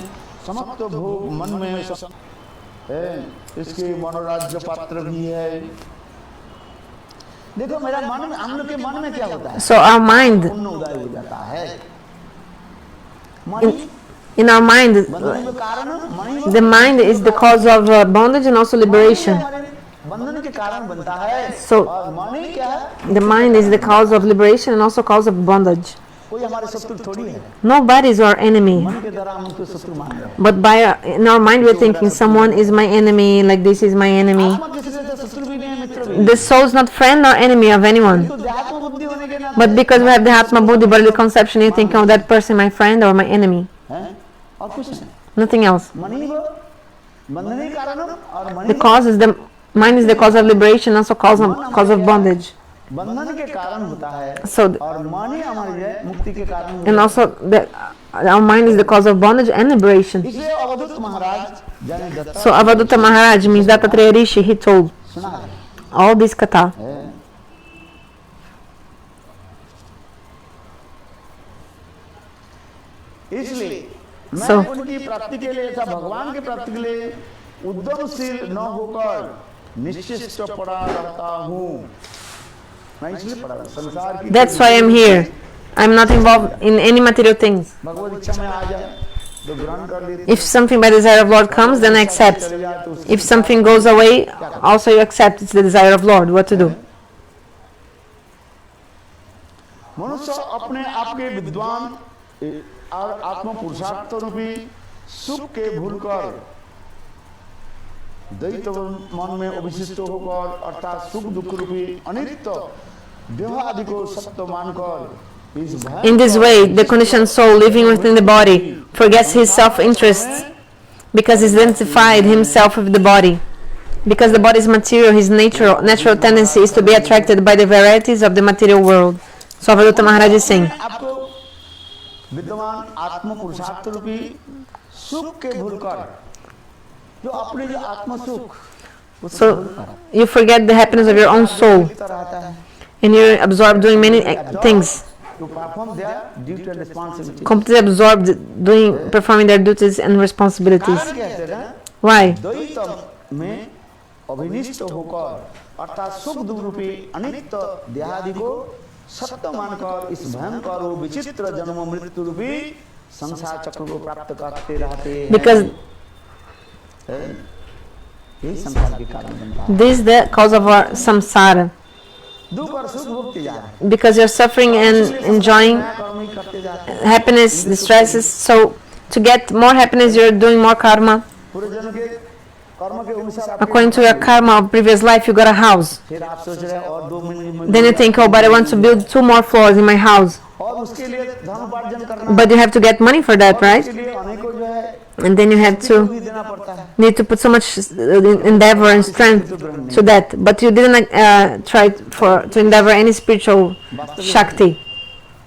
S1: समस्त भोग मन में है, इसके मनोराज्य पात्र भी है। देखो मेरा मन में, हम लोग के मन में क्या होता है?
S2: So our mind,
S1: पुण्य उदय हो जाता है।
S2: in our mind,
S1: बंधन के कारण
S2: the mind is the cause of bondage and also liberation.
S1: बंधन के कारण बनता है।
S2: So
S1: और मन ही क्या है?
S2: the mind is the cause of liberation and also cause of bondage.
S1: कोई हमारे शत्रु थोड़ी है।
S2: Nobody is our enemy.
S1: मन के द्वारा हम उसको शत्रु मान रहे हैं।
S2: But in our mind we're thinking someone is my enemy, like this is my enemy.
S1: आत्मा किसी से शत्रु भी नहीं है, मित्र भी।
S2: The soul is not friend or enemy of anyone.
S1: तो देहात्म बुद्धि होने के नाते
S2: But because we have the Atma Buddhi bodily conception, you think, oh, that person my friend or my enemy.
S1: हैं? और कुछ नहीं।
S2: Nothing else.
S1: मन ही वो बंधन के कारण और मन
S2: The
S1: he
S2: cause is the mind is the cause of liberation, also cause of bondage.
S1: बंधन के कारण होता है।
S2: So
S1: और मन ही हमारी है मुक्ति के कारण।
S2: and also our mind is the cause of bondage and liberation.
S1: इसलिए अवधूत महाराज जाने Dutta
S2: So Avadutta Maharaj means Dattatreya Rishi, he told
S1: सुना है।
S2: all this katha.
S1: इसलिए मैं
S2: So-
S1: उनकी प्राप्ति के लिए ऐसा भगवान की प्राप्ति के लिए उद्यमशील न होकर निश्चित पड़ा रहता हूँ। मैं इसलिए पड़ा संसार की
S2: That's why I'm here. I'm not involved in any material things.
S1: भगवत इच्छा में आ जाए तो ग्रहण कर लेते।
S2: If something by desire of Lord comes, then I accept.
S1: चले जाए तो उसकी
S2: If something goes away, also you accept. It's the desire of Lord. What to do?
S1: मनुष्य अपने आप के विद्वान और आत्म पुरुषार्थ रूपी सुख के भूलकर दैत मन में अभिशिष्ट होकर अर्थात सुख दुख रूपी अनित्य देह आदि को सत्य मानकर इस भय
S2: In this way, the conditioned soul living within the body forgets his self-interest because he's identified himself with the body. Because the body is material, his natural tendency is to be attracted by the varieties of the material world. So Avadutta Maharaj is saying,
S1: आपको विद्वान आत्म पुरुषार्थ रूपी सुख के भूलकर जो अपने जो आत्म सुख
S2: so you forget the happiness of your own soul
S1: रहता है
S2: and you're absorbed doing many things,
S1: to perform their duty and responsibility।
S2: completely absorbed performing their duties and responsibilities.
S1: कारण कहते हैं
S2: Why?
S1: द्वैत में अभिनिष्ट होकर अर्थात सुख दुख रूपी अनित्य देहादि को सत्य मानकर इस भयंकर और विचित्र जन्म मृत्यु रूपी संसार चक्र को प्राप्त करते रहते हैं।
S2: Because
S1: यही संसार के कारण बनता है।
S2: this is the cause of our samsara.
S1: दुख और सुख भोगते जा रहे हैं,
S2: Because you're suffering and enjoying
S1: नया कर्म ही करते जाते हैं।
S2: happiness, the stresses. So to get more happiness, you're doing more karma.
S1: पूरे जन्म के कर्म के अनुसार आपके-
S2: According to your karma of previous life, you got a house.
S1: फिर आप सोच रहे हैं और 2 महीने
S2: Then you think, oh, but I want to build 2 more floors in my house.
S1: और उसके लिए धन उपार्जन करना
S2: But you have to get money for that,
S1: उसके
S2: right?
S1: लिए अनेकों जो है
S2: And then you have to
S1: भी देना पड़ता है।
S2: need to put so much endeavor and strength to that. But you didn't try to endeavor any spiritual shakti,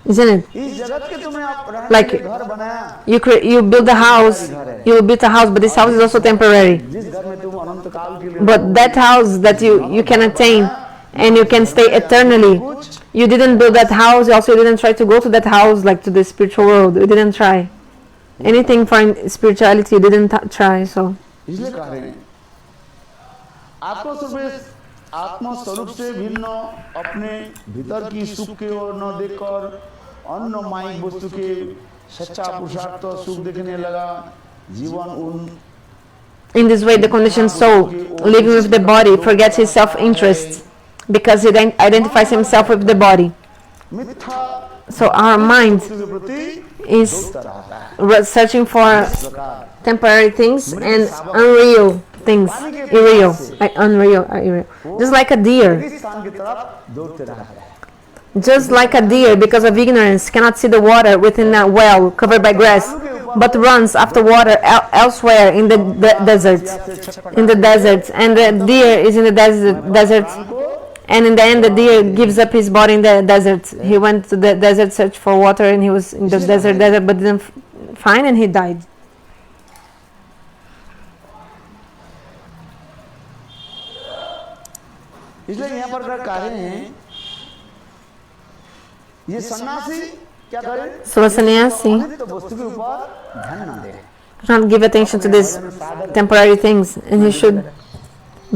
S2: isn't it?
S1: इस जगत के तुमने आप रहने
S2: Like-
S1: के लिए घर बनाया,
S2: You build a house, you build a house, but this house is also temporary.
S1: जिस घर में तुम अनंत काल के लिए
S2: But that house that you can attain and you can stay eternally, you didn't build that house, you also didn't try to go to that house like to the spiritual world. You didn't try anything for spirituality, you didn't try. So
S1: इसलिए कह रहे हैं आत्म स्वरूप से भिन्न अपने भीतर की सुख के ओर न देखकर अन्य माइक वस्तु के सच्चा पुरुषार्थ सुख देखने लगा। जीवन उन
S2: in this way, the conditioned soul living with the body forgets his self-interest because he then identifies himself with the body.
S1: मिथ्या
S2: So our mind
S1: वस्तु के प्रति
S2: is
S1: दौड़ता रहता है।
S2: searching for
S1: प्रकार
S2: temporary things and unreal things, irreal, unreal, just like a deer.
S1: इस स्थान की तरफ दौड़ते रहता है।
S2: Just like a deer, because of ignorance, cannot see the water within a well covered by grass, but runs after water elsewhere in the desert. In the deserts, and the deer is in the desert, and in the end, the deer gives up his body in the desert. He went to the desert search for water, and he was in the desert, but didn't find, and he died.
S1: इसलिए यहाँ पर कह रहे हैं ये सन्यासी क्या करें?
S2: So a sannyasi
S1: तो वस्तु के ऊपर ध्यान ना दे,
S2: should not give attention to these temporary things, and he should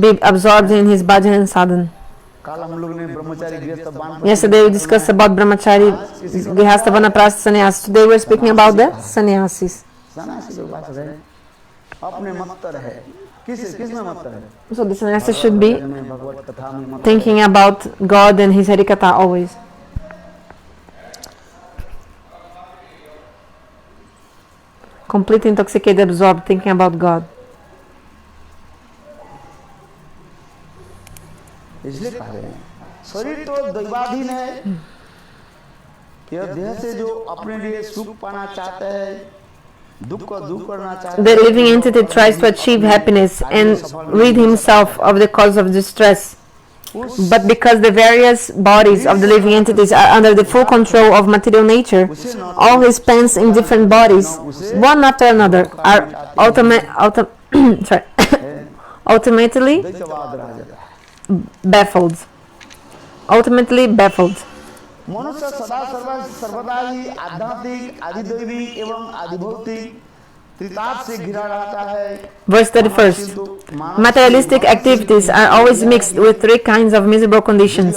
S2: be absorbed in his bhajan and sadhan.
S1: कल हम लोग ने ब्रह्मचारी गृहस्थ बाण
S2: Yesterday we discussed about brahmachari, grihastha, vanaprastha, sannyasi. Today we're speaking about the sannyasis.
S1: सन्यासी की बात है, अपने मत रहे, किस में मत रहे?
S2: So the sannyasi should be
S1: भगवत कथा में मत
S2: thinking about God and his harikatha always. Completely intoxicated, absorbed, thinking about God.
S1: इसलिए कहा गया शरीर तो दैवाधीन है, यह देह से जो अपने लिए सुख पाना चाहता है, दुख को दूर करना चाहता
S2: The
S1: है,
S2: living entity tries to achieve happiness and rid himself of the cause of distress. But because the various bodies of the living entities are under the full control of material nature, all his spends in different bodies, one after another, are ultimately
S1: द्वैतवाद रह जाता है।
S2: baffled. Ultimately baffled.
S1: मनुष्य सदा सर्वदा ही आध्यात्मिक, आदिदैविक एवं आदिभौतिक त्रिताप से घिरा रहता है।
S2: Verse 31. Materialistic activities are always mixed with three kinds of miserable conditions: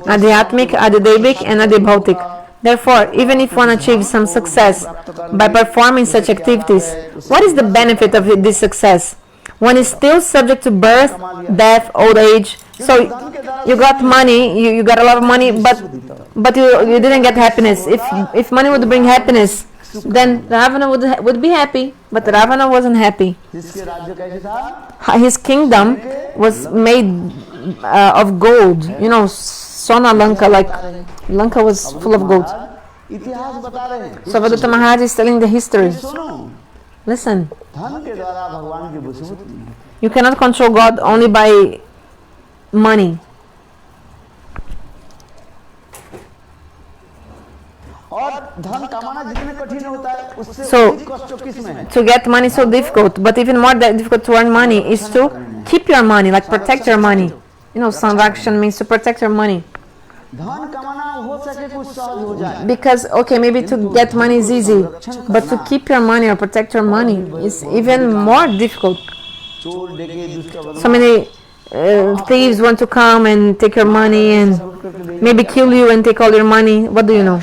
S2: adhyatmic, adidevic, and adibhautic. Therefore, even if one achieves some success by performing such activities, what is the benefit of this success? One is still subject to birth, death, old age. So you got money, you got a lot of money, but you didn't get happiness. If money would bring happiness, then Ravana would be happy, but Ravana wasn't happy.
S1: जिसके राज्य कैसे था?
S2: His kingdom was made of gold. You know, Sona Lanka, like Lanka was full of gold.
S1: इतिहास बता रहे हैं।
S2: So Avadutta Maharaj is telling the history.
S1: सुनो,
S2: Listen,
S1: धन के द्वारा भगवान की वसूली नहीं है।
S2: you cannot control God only by money.
S1: और धन कमाना जितने कठिन होता है, उससे
S2: So,
S1: अधिक कष्ट किसमें है?
S2: To get money is so difficult, but even more difficult to earn money is to keep your money, like protect your money. You know, sanrakshan means to protect your money.
S1: धन कमाना हो सके कुछ सहज हो जाए,
S2: Because, okay, maybe to get money is easy, but to keep your money or protect your money is even more difficult.
S1: चोर डकैत दुष्ट बदमाश
S2: So many thieves want to come and take your money and maybe kill you and take all your money. What do you know?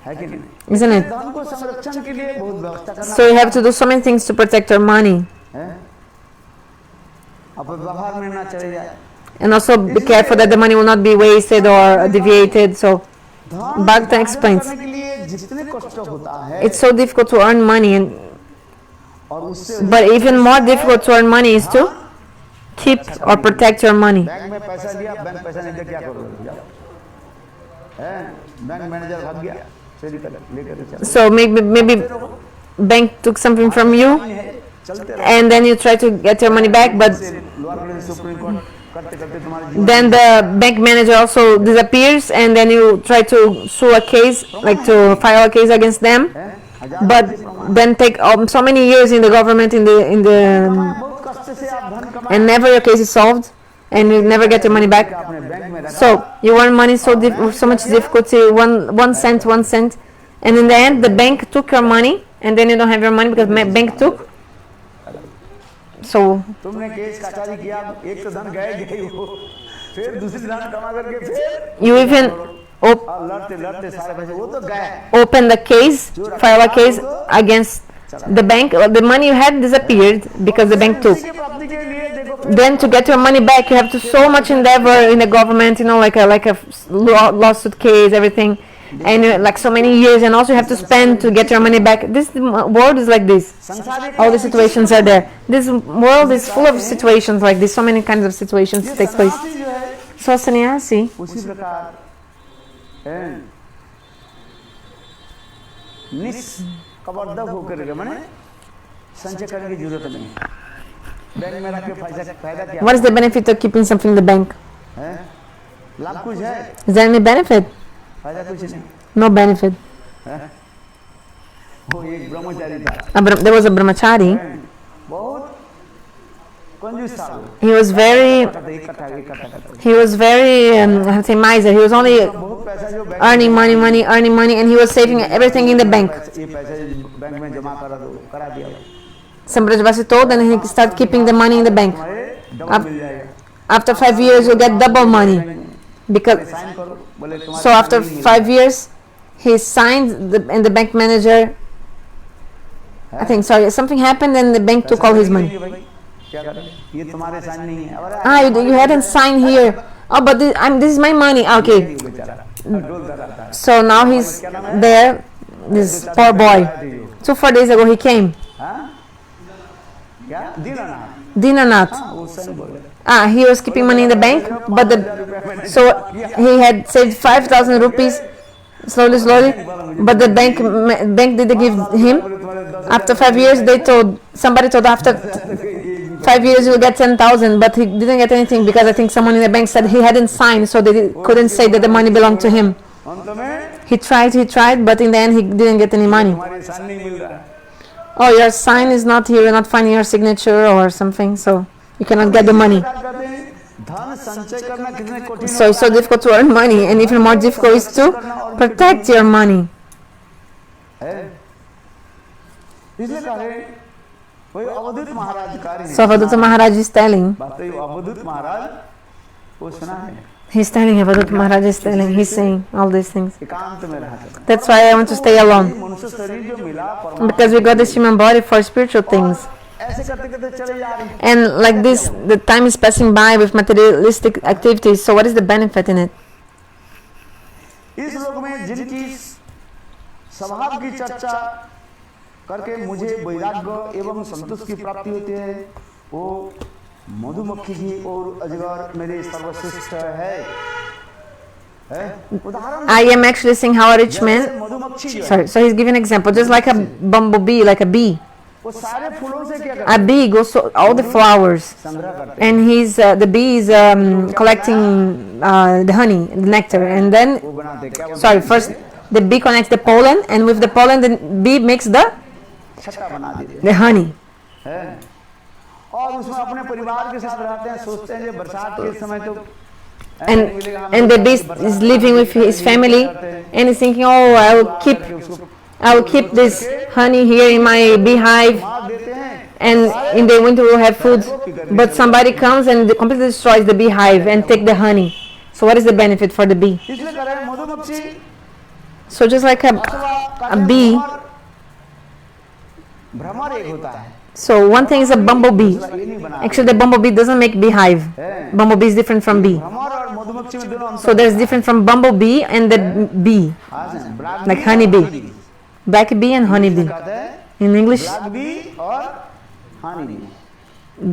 S1: है कि नहीं?
S2: Isn't it?
S1: धन को संरक्षण के लिए बहुत व्यवस्था करना
S2: So you have to do so many things to protect your money.
S1: है। अब व्यवहार में ना चले जाए।
S2: And also be careful that the money will not be wasted or deviated. So
S1: धन
S2: Bhagavatam explains,
S1: करने के लिए जितने कष्ट होता है,
S2: it's so difficult to earn money,
S1: और उससे
S2: but even more difficult to earn money is to keep or protect your money.
S1: Bank में पैसा लिया, बैंक पैसा नहीं दे क्या करोगे? जाओ, है बैंक मैनेजर भाग गया, चोरी कर लेकर चला,
S2: So maybe bank took something from you,
S1: चलते रहो,
S2: and then you try to get your money back, but
S1: lower press supreme court करते करते तुम्हारे जीवन
S2: then the bank manager also disappears, and then you try to sue a case, like to file a case against them, but then take so many years in the government in the
S1: बहुत कष्ट से आप धन कमा
S2: and never your case is solved, and you never get your money back.
S1: अपने bank में रखा,
S2: So you earn money so much difficulty, one cent, and in the end the bank took your money, and then you don't have your money because bank took. So
S1: तुमने case कचहरी किया, एक तो धन गए हो, फिर दूसरी धन कमा करके फिर
S2: you even
S1: लड़ते लड़ते सारे पैसे वो तो गए,
S2: open the case, file a case against the bank. The money you had disappeared because the bank took.
S1: उसी की प्राप्ति के लिए देखो
S2: Then to get your money back, you have to so much endeavor in the government, you know, like a lawsuit case, everything, and like so many years, and also you have to spend to get your money back. This world is like this.
S1: संसार एक
S2: All the situations are there. This world is full of situations like this. So many kinds of situations take place.
S1: सन्यासी जो है
S2: So sannyasi,
S1: उसी प्रकार है, निष्कबर्धक होकर के माने संचय करने की जरूरत नहीं, बैंक में रख के फायदा क्या
S2: what is the benefit of keeping something in the bank?
S1: है? लाभ कुछ है,
S2: Is there any benefit?
S1: फायदा कुछ नहीं
S2: No benefit.
S1: है? वो एक ब्रह्मचारी था,
S2: There was a brahmachari.
S1: बहुत कंजूस था वो,
S2: He was very
S1: इकट्ठा
S2: miser. He was only
S1: बहुत पैसा जो bank
S2: earning money, and he was saving everything in the bank.
S1: ये पैसे बैंक में जमा करा दिया
S2: Some Brajavasi told, and he started keeping the money in the bank.
S1: तुम्हारे डबल मिल जाएगा
S2: After 5 years, you get double money. Because
S1: sign करो बोले तुम्हारे
S2: so after 5 years, he signed, and the bank manager, I think, sorry, something happened, and the bank took all his money.
S1: क्या करें ये तुम्हारे साइन नहीं है अरे
S2: Ah, you hadn't signed here. Oh, but this is my money. Ah, okay.
S1: बेचारा डोलता रहता है
S2: So now he's there, this poor boy. 4 days ago he came.
S1: हाँ क्या दीनानाथ
S2: Dinanath.
S1: हाँ वो सही बोले
S2: Ah, he was keeping money in the bank, but so he had saved 5,000 rupees slowly, but the bank didn't give him. After 5 years, somebody told after 5 years you'll get 10,000, but he didn't get anything because I think someone in the bank said he hadn't signed, so they couldn't say that the money belonged to him.
S1: अंत में
S2: He tried, but in the end he didn't get any money.
S1: तुम्हारे sign नहीं मिल रहा है
S2: Oh, your sign is not here, you're not finding your signature or something, so you cannot get the money.
S1: कहते हैं धन संचय करना कितने कठिन
S2: So it's so difficult to earn money, and even more difficult is to protect your money.
S1: है इसलिए कहे कोई अवधूत महाराज कार्य
S2: So Avadhuta Maharaj is telling,
S1: बात है अवधूत महाराज वो सुना है
S2: he's telling, Avadhuta Maharaj is telling, he's saying all these things.
S1: एकांत में रहा करना
S2: That's why I want to stay alone,
S1: मनुष्य शरीर जो मिला परमात्मा
S2: because we got this human body for spiritual things.
S1: ऐसे करते करते चले जा रहे हैं
S2: And like this, the time is passing by with materialistic activities, so what is the benefit in it?
S1: इस लोक में जिनकी स्वभाव की चर्चा करके मुझे वैराग्य एवं संतोष की प्राप्ति होती है वो मधुमक्खी जी और अजगर मेरे सर्वश्रेष्ठ है उदाहरण
S2: I am actually seeing how a rich man,
S1: मधुमक्खी जो है
S2: sorry, so he's giving an example, just like a bumblebee, like a bee.
S1: वो सारे फूलों से क्या करते
S2: A bee goes to all the flowers,
S1: संग्रह करते हैं
S2: and the bee is collecting the honey, the nectar, and then,
S1: वो बनाते हैं क्या बोलते
S2: sorry, first the bee collects the pollen, and with the pollen the bee makes the
S1: हैं? छत्ता बना देते
S2: honey.
S1: हैं और उसमें अपने परिवार के साथ रहते हैं सोचते हैं कि बरसात के समय तो
S2: And the bee is living with his family, and he's thinking, oh, I will keep this honey here in my beehive,
S1: मार देते हैं
S2: and in the winter we'll have food. But somebody comes and completely destroys the beehive and take the honey. So what is the benefit for the bee?
S1: इसलिए कह रहे हैं मधुमक्खी
S2: So just like
S1: अथवा
S2: a bee,
S1: भ्रमर एक होता है
S2: so one thing is a bumblebee.
S1: ये नहीं बना
S2: Actually, the bumblebee doesn't make beehive. Bumblebee is different from bee.
S1: भ्रमर और मधुमक्खी में दोनों
S2: So there's different from bumblebee and the bee,
S1: अंतर
S2: like honeybee, black bee and honeybee.
S1: कहते हैं
S2: In English,
S1: ब्लैक बी और honey bee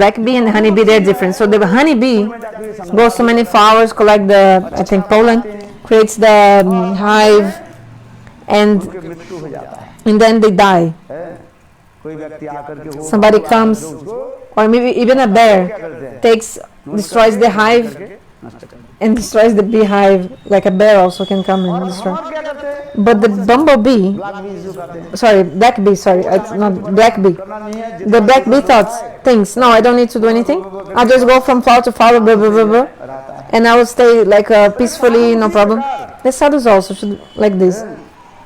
S2: black bee and honeybee, they're different. So the honeybee goes to many flowers, collect the, I think, pollen, creates the hive, and
S1: उनकी मृत्यु हो जाता है
S2: then they die.
S1: कोई व्यक्ति आकर के वो
S2: Somebody comes,
S1: उसको
S2: or maybe even a bear destroys the hive
S1: नष्ट कर
S2: and destroys the beehive, like a bear also can come and destroy.
S1: भ्रमर क्या करते हैं
S2: But the bumblebee,
S1: black bee जो कहते हैं
S2: sorry, black bee, sorry, it's not black bee.
S1: करना नहीं है
S2: The black bee thoughts, thinks, no, I don't need to do anything. I'll just go from flower to flower, blah, blah, blah, blah,
S1: रहता है
S2: and I will stay like peacefully, no problem. The sadhus also should like this.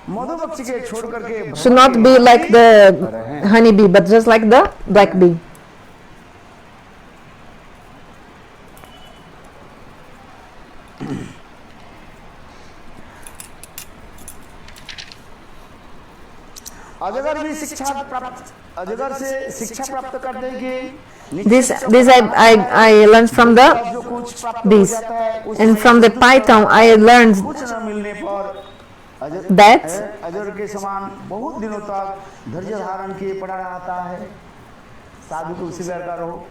S1: मधुमक्खी के छोड़ करके
S2: Should not be like the honeybee, but just like the black bee.
S1: अजगर भी शिक्षा प्राप्त अजगर से शिक्षा प्राप्त करने की
S2: This I learned from the
S1: जो कुछ प्राप्त हो
S2: bees,
S1: जाता है उस
S2: and from the python I learned
S1: कुछ न मिलने पर अजगर
S2: that
S1: अजगर के समान बहुत दिनों तक धैर्य धारण किए पड़ा रहता है साधु को उसी प्रकार रहो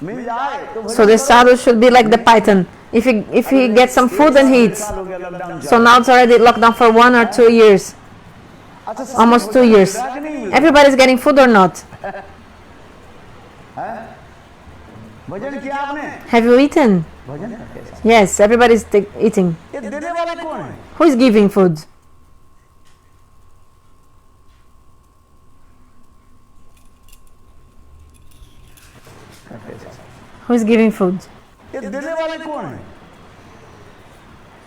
S1: मिल जाए तो
S2: so the sadhu should be like the python. If he gets some food and he eats.
S1: साल हो गया lockdown
S2: So now it's already locked down for 1 or 2 years,
S1: अच्छा
S2: almost 2 years. Everybody's getting food or not?
S1: भजन किया आपने
S2: Have you eaten?
S1: भजन करते हैं
S2: Yes, everybody's eating.
S1: ये देने वाले कौन है
S2: Who is giving food? Who is giving food?
S1: ये देने वाले कौन है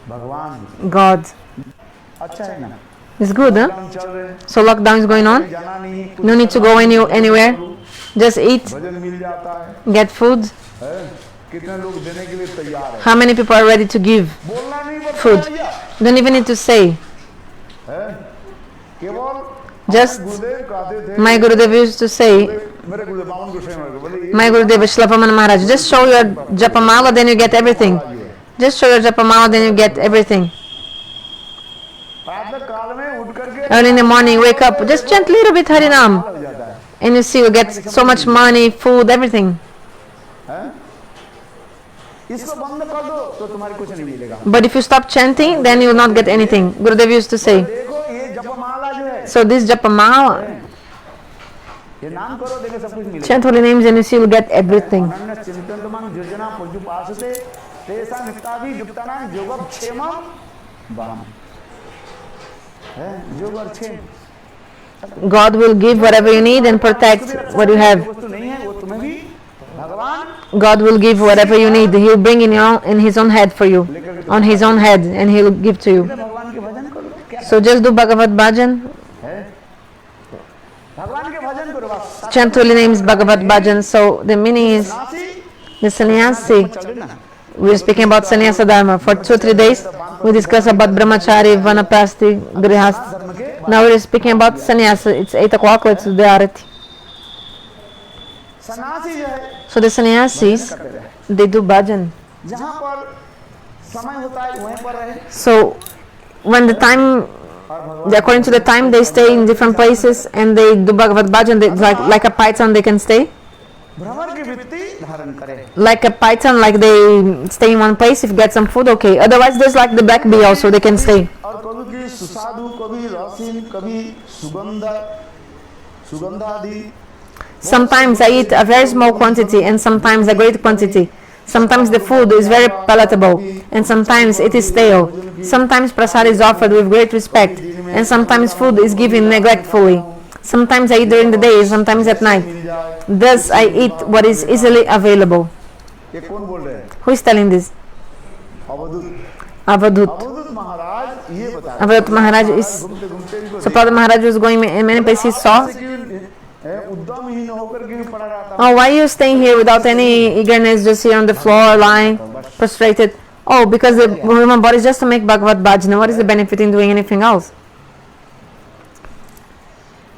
S1: भगवान
S2: God.
S1: अच्छा है ना,
S2: It's good, huh?
S1: काम चल रहे हैं,
S2: So lockdown is going on.
S1: जाना नहीं, कुछ
S2: No need to go anywhere. Just eat,
S1: भजन मिल जाता है,
S2: get food.
S1: कितने लोग देने के लिए तैयार है,
S2: How many people are ready to give
S1: बोलना नहीं पड़ता
S2: food?
S1: भैया,
S2: Don't even need to say.
S1: केवल
S2: Just
S1: गुरुदेव कहते थे,
S2: my Gurudev used to say,
S1: मेरे गुरुदेव बामन गोस्वामी महाराज बोले,
S2: my Gurudev Shlapaman Maharaj, just show your Japamala, then you get everything. Just show your Japamala, then you get everything.
S1: प्रातः काल में उठ करके
S2: Early in the morning, wake up, just chant a little bit Harinam,
S1: हो जाता है,
S2: and you see you get so much money, food, everything.
S1: इसको बंद कर दो तो तुम्हारे कुछ नहीं मिलेगा।
S2: But if you stop chanting, then you will not get anything. Gurudev used to say.
S1: देखो ये जपमाला जो है,
S2: So this Japamala,
S1: ये नाम करो देखो सब कुछ मिलेगा।
S2: chant holy names and you see you will get everything.
S1: अनन्य चिंतनमं योजना पुजुपासते तेषां नित्याभि युक्तानां योगक्षेमं वाम। योगक्षेम
S2: God will give whatever you need and protect what you have.
S1: वस्तु नहीं है वो तुम्हें भी भगवान
S2: God will give whatever you need. He will bring in His own head for you, on His own head, and He will give to you.
S1: भगवान के भजन करो क्या
S2: So just do Bhagavad Bhajan,
S1: है, भगवान के भजन करो बस।
S2: chant holy names, Bhagavad Bhajan. So the meaning is
S1: Nasi
S2: the sannyasi.
S1: चल रही ना,
S2: We are speaking about sannyasa dharma. For 2-3 days, we discuss about brahmachari, vanaprasthi, grihastha.
S1: धर्म के
S2: Now we are speaking about sannyasa. It's 8 o'clock. Let's do the arati.
S1: सन्यासी जो है
S2: So the sannyasis,
S1: करते रहे,
S2: they do bhajan.
S1: जहाँ पर समय होता है वहीं पर रहे,
S2: So when the time, according to the time, they stay in different places and they do Bhagavad Bhajan. They, like a python, they can stay.
S1: भ्रमर की वृत्ति धारण करे,
S2: Like a python, like they stay in one place. If you get some food, okay. Otherwise, there's like the black bee also. They can stay.
S1: और कभी की सुसादु, कभी रसीन, कभी सुगंधादि,
S2: Sometimes I eat a very small quantity and sometimes a great quantity. Sometimes the food is very palatable and sometimes it is stale. Sometimes prasad is offered with great respect and sometimes food is given neglectfully. Sometimes I eat during the day, sometimes at night.
S1: मिल जाए,
S2: Thus I eat what is easily available.
S1: ये कौन बोल रहे हैं?
S2: Who is telling this?
S1: Avadhuta
S2: Avadhut.
S1: अवधूत महाराज ये बताया,
S2: Avadhut Maharaj is...
S1: घूमते घूमते इनको
S2: So Prabhupada Maharaj was going in many places, he saw,
S1: उद्यमहीन होकर के पड़ा रहता,
S2: oh, why are you staying here without any eagerness, just here on the floor, lying, prostrated? Oh, because the human body is just to make Bhagavad Bhajana. What is the benefit in doing anything else?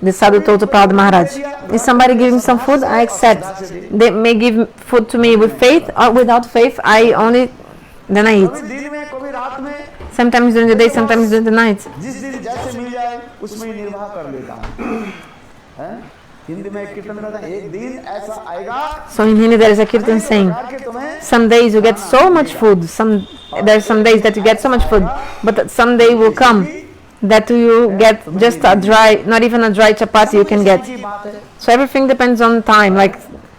S2: The sadhu told to Prabhupada Maharaj, is somebody giving some food? I accept. They may give food to me with faith or without faith. Then I eat.
S1: कभी दिन में कभी रात में,
S2: Sometimes during the day, sometimes during the night.
S1: जिस दिन जैसे मिल जाए उसमें ही निर्वाह कर लेता हूँ, हैं? हिंदी में एक कीर्तन करता है, एक दिन ऐसा आएगा
S2: So in Hindi there is a kirtan saying,
S1: कि तुम्हें
S2: some days you get so much food, there are some days that you get so much food, but some day will come that you get just a dry, not even a dry chapati you can get.
S1: की बात है,
S2: So everything depends on time, like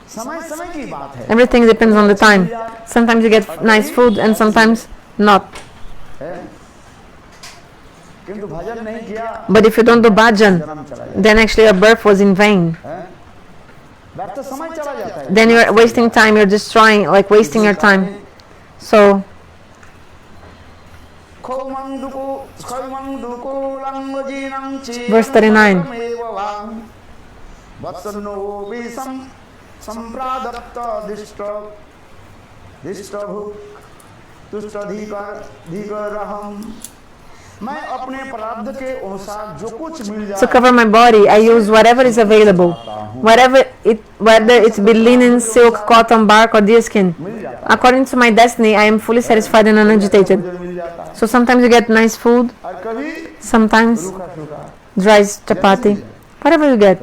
S1: समय समय की बात है,
S2: everything depends on the time. Sometimes you get nice food and sometimes not.
S1: किंतु भजन नहीं किया,
S2: But if you don't do bhajan,
S1: जन्म चला जाता
S2: then actually your birth was in vain.
S1: है, व्यर्थ समय चला जाता है।
S2: Then you're wasting time, you're destroying, like wasting your time. So
S1: Verse
S2: 39.
S1: मैं अपने प्रारब्ध के अनुसार जो कुछ मिल
S2: to
S1: जाए
S2: cover my body, I use whatever is available. Whether it's be linen, silk, cotton, bark or deerskin.
S1: मिल जाता
S2: According to my destiny, I am fully satisfied and unagitated.
S1: है, मिल जाता है,
S2: So sometimes you get nice food,
S1: और कभी
S2: sometimes
S1: सूखा सूखा,
S2: dry chapati, whatever you get.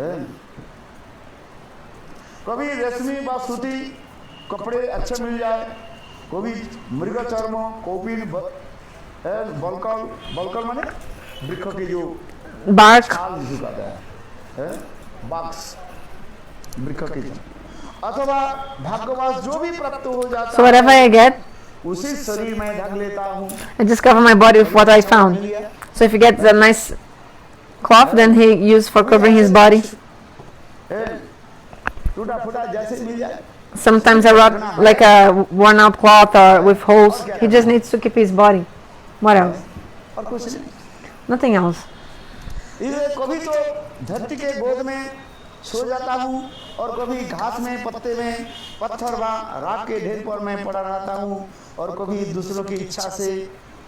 S1: कभी रेशमी व सूती कपड़े अच्छे मिल जाए, कभी मृग चर्म, कोपिन, बलकल, बलकल माने वृक्ष के जो
S2: Bark,
S1: छाल जिसको कहते हैं, बॉक्स वृक्ष के, अथवा भाग्यवास जो भी प्राप्त हो जाता
S2: so whatever I get,
S1: उसी शरीर में ढक लेता हूँ।
S2: I just cover my body with what I found. So if he gets a nice cloth, then he used for covering his body.
S1: टूटा फूटा जैसे मिल जाए,
S2: Sometimes I rock like a worn out cloth or with holes. He just needs to keep his body. What else?
S1: और कुछ नहीं।
S2: Nothing else.
S1: इसलिए कभी तो धरती के गोद में सो जाता हूँ और कभी घास में, पत्ते में, पत्थर व राख के ढेर पर मैं पड़ा रहता हूँ और कभी दूसरों की इच्छा से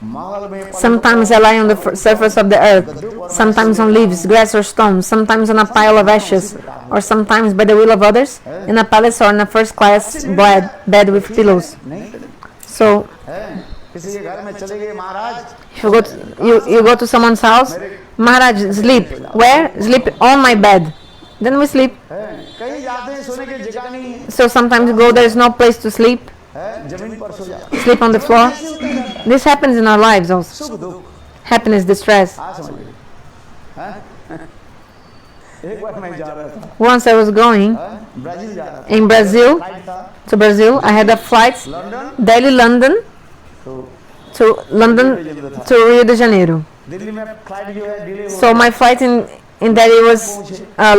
S1: महल में
S2: Sometimes I lie on the surface of the earth, sometimes on leaves, grass or stones, sometimes on a pile of ashes, or sometimes by the will of others, in a palace or in a first-class bed with pillows. So,
S1: किसी के घर में चले गए महाराज,
S2: if you go to someone's house, Maharaj, sleep. Where? Sleep on my bed. Then we sleep.
S1: कहीं जाते हैं सोने की जगह नहीं है,
S2: So sometimes you go, there is no place to sleep.
S1: जमीन पर सो जाओ।
S2: Sleep on the floor. This happens in our lives also.
S1: सुख दुख
S2: Happiness, distress.
S1: हाँ समझ लीजिए। एक बार मैं जा रहा था,
S2: Once I was going
S1: Brazil जा रहा था,
S2: in Brazil,
S1: फ्लाइट था,
S2: to Brazil, I had a flight,
S1: London
S2: Delhi, London,
S1: तो
S2: to London, to Rio de Janeiro.
S1: Delhi में फ्लाइट जो है डिले हो
S2: So my flight in Delhi was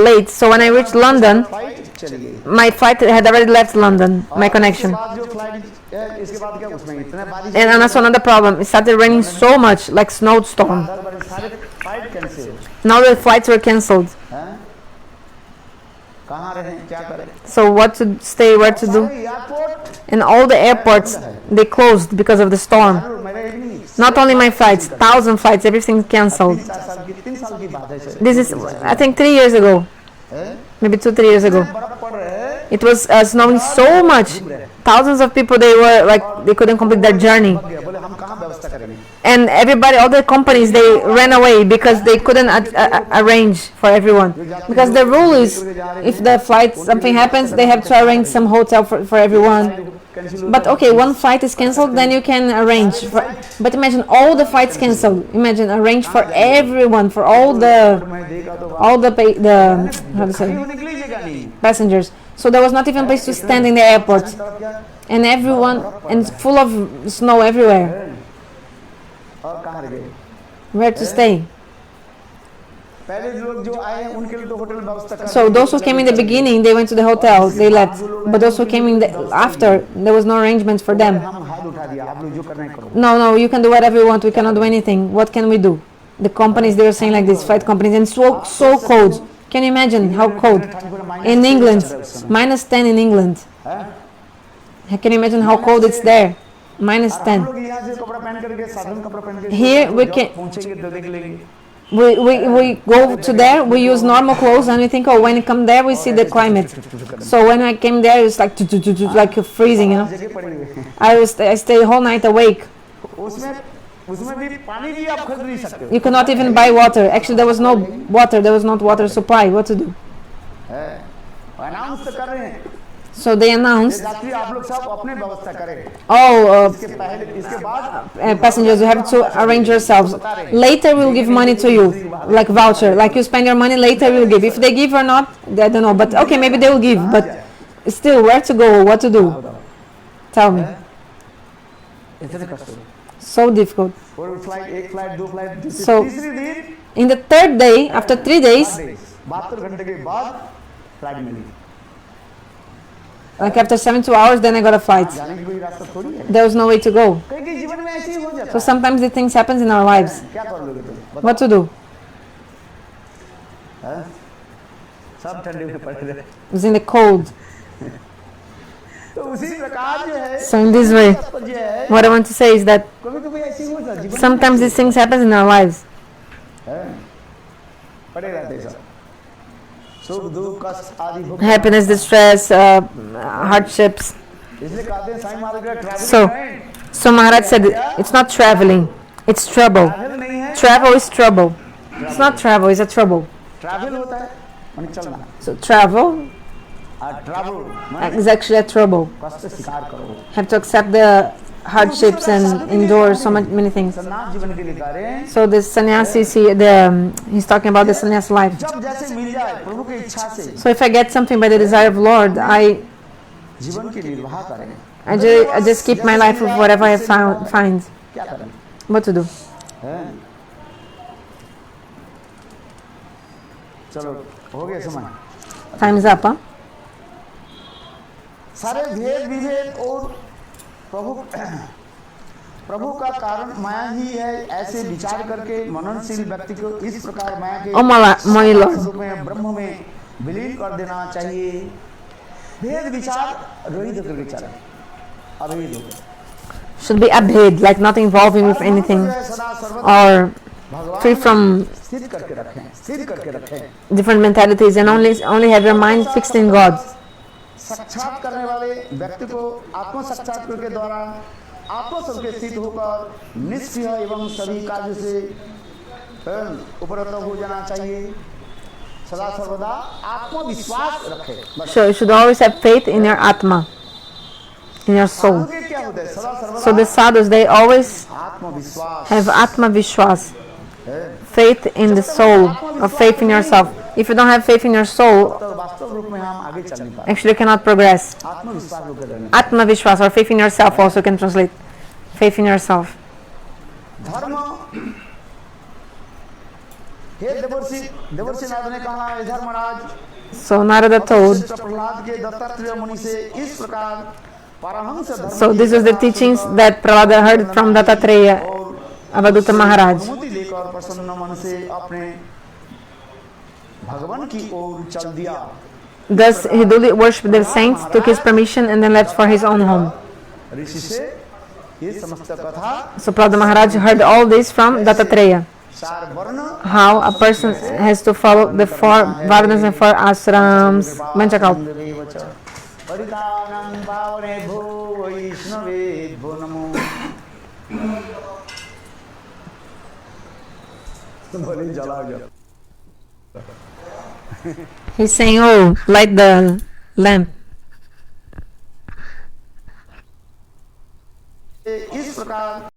S2: late. So when I reached London,
S1: flight चली गई।
S2: my flight had already left London, my connection.
S1: इसके बाद जो फ्लाइट है, इसके बाद क्या उसमें इतने बारिश
S2: And that's another problem. It started raining so much, like snowstorm.
S1: सारे flight cancel.
S2: Now the flights were cancelled.
S1: कहाँ रहे, क्या करें?
S2: So what to stay, where to do?
S1: Airport
S2: And all the airports, they closed because of the storm.
S1: मेरे एक नहीं,
S2: Not only my flights, 1,000 flights, everything cancelled.
S1: 3 साल की बात है sir.
S2: This is, I think, 3 years ago. Maybe 2-3 years ago.
S1: बर्फ पड़ रहे हैं,
S2: It was snowing so much. Thousands of people, they were like, they couldn't complete their journey.
S1: बोले हम कहाँ व्यवस्था करेंगे?
S2: And everybody, all the companies, they ran away because they couldn't arrange for everyone. Because the rule is, if the flight, something happens, they have to arrange some hotel for everyone. But okay, one flight is cancelled, then you can arrange. But imagine all the flights cancelled. Imagine arrange for everyone, for all the
S1: मैं देखा तो
S2: how to say,
S1: निकली जगह नहीं।
S2: passengers. So there was not even place to stand in the airport, and everyone, and it's full of snow everywhere.
S1: और कहाँ रह गए?
S2: Where to stay?
S1: पहले लोग जो आए हैं उनके लिए तो होटल व्यवस्था कर
S2: So those who came in the beginning, they went to the hotel, they left. But those who came in after, there was no arrangements for them.
S1: हम हाथ उठा दिया, आप लोग जो करना है करो।
S2: No, you can do whatever you want. We cannot do anything. What can we do? The companies, they were saying like this, flight companies, and so cold. Can you imagine how cold? In England, -10 in England. Can you imagine how cold it's there? -10.
S1: हम लोग यहाँ से कपड़ा पहन करके साधारण कपड़ा पहन के
S2: Here we can,
S1: पहुंचेंगे तो देख लेंगे।
S2: we go to there, we use normal clothes, and we think, oh, when we come there, we see the climate. So when I came there, it was like freezing, you know.
S1: जगह पड़ी हुई है।
S2: I stayed whole night awake.
S1: उसमें भी पानी भी आप खरीद नहीं सकते हो।
S2: You could not even buy water. Actually, there was no water. There was not water supply. What to do?
S1: Announce तो कर रहे हैं,
S2: So they announced,
S1: यात्री आप लोग सब अपने व्यवस्था करें।
S2: oh,
S1: इसके पहले, इसके बाद
S2: passengers, you have to arrange yourselves. Later, we'll give money to you, like voucher. Like you spend your money, later we'll give. If they give or not, I don't know. But okay, maybe they will give. But still, where to go? What to do? Tell me.
S1: इतने कष्ट हो।
S2: So difficult.
S1: और flight, एक flight, दो flight,
S2: So-
S1: तीसरी दिन
S2: In the third day, after 3 days,
S1: 72 घंटे के बाद flight milli.
S2: like after 72 hours, then I got a flight.
S1: जाने की कोई रास्ता थोड़ी है।
S2: There was no way to go.
S1: कई कई जीवन में ऐसे ही हो जाता
S2: So
S1: है।
S2: sometimes the things happens in our lives.
S1: क्या कर लोगे तुम?
S2: What to do?
S1: हैं? सब ठंडे में पड़े रहे।
S2: It was in the cold.
S1: तो उसी प्रकार जो है,
S2: So in this way,
S1: जो है,
S2: what I want to say is that
S1: कभी-कभी ऐसे ही होता है जीवन में।
S2: sometimes these things happen in our lives.
S1: हैं? पड़े रहते हैं सब। सुख दुख कष्ट आदि भोग।
S2: Happiness, distress, hardships.
S1: इसलिए कहते हैं साईं महाराज का
S2: So,
S1: travelling
S2: so Maharaj said, it's not traveling, it's trouble.
S1: Travel नहीं है,
S2: Travel is trouble. It's not travel, it's a trouble.
S1: Travel होता है माने चलना।
S2: So travel
S1: travel
S2: is actually a trouble.
S1: कष्ट स्वीकार करो।
S2: Have to accept the hardships and endure so many things.
S1: सन्यास जीवन के लिए करें।
S2: So this sannyasi, he's talking about the sannyas life.
S1: जब जैसे मिल जाए प्रभु की इच्छा से
S2: So if I get something by the desire of Lord, I
S1: जीवन की निर्वाह करें।
S2: I just keep my life with whatever I find.
S1: क्या करें?
S2: What to do?
S1: हैं? चलो हो गया समय।
S2: Time's up, huh?
S1: सारे भेद विभेद और प्रभु प्रभु का कारण माया ही है, ऐसे विचार करके मननशील व्यक्ति को इस प्रकार माया के
S2: Oh my Lord.
S1: स्वरूप में ब्रह्म में विलीन कर देना चाहिए। भेद विचार रहित करके चले, अभेद हो गया।
S2: Should be abhed, like not involving with anything,
S1: सदा सर्वदा
S2: or
S1: भगवान
S2: free from
S1: स्थिर करके रखें, स्थिर करके रखें।
S2: different mentalities, and only have your mind fixed in God.
S1: साक्षात करने वाले व्यक्ति को आत्म साक्षात्कार के द्वारा आत्म सबके स्थित होकर निष्क्रिय एवं सभी कार्य से उपरत हो जाना चाहिए। सदा सर्वदा आत्मविश्वास रखे।
S2: So you should always have faith in your atma, in your soul.
S1: साधु क्या होता है? सदा सर्वदा
S2: So the sadhus, they always
S1: आत्मविश्वास
S2: have atma vishwas,
S1: है।
S2: faith in the soul, or faith in yourself. If you don't have faith in your soul,
S1: तो वास्तव रूप में हम आगे चल नहीं पाते।
S2: actually you cannot progress.
S1: आत्मविश्वास होकर रहना।
S2: Atma vishwas, or faith in yourself, also can translate faith in yourself.
S1: धर्म हे देवर्षि नारद ने कहा, हे Dharmaraj,
S2: So Narada told,
S1: Vashishtha Prahlad के दत्तात्रेय मुनि से इस प्रकार परमहंस धर्म
S2: so
S1: की
S2: this is the
S1: कथा
S2: teachings
S1: सुनकर
S2: that Prahlada heard from Dattatreya,
S1: और
S2: Avadhuta Maharaj.
S1: अनुमति लेकर प्रसन्न मन से अपने भगवान की ओर चल दिया।
S2: Thus he duly worshipped the saints, took his permission, and then left for his own home.
S1: ऋषि से ये समस्त कथा
S2: So Prahlada Maharaj heard all this from Dattatreya,
S1: चार वर्ण
S2: how a person has to follow the four varnas and four ashrams. Manchakal.
S1: परितानं पावने भो वैष्णवे भो नमो। बोले जला गया।
S2: He's saying, oh, light the lamp.
S1: इस प्रकार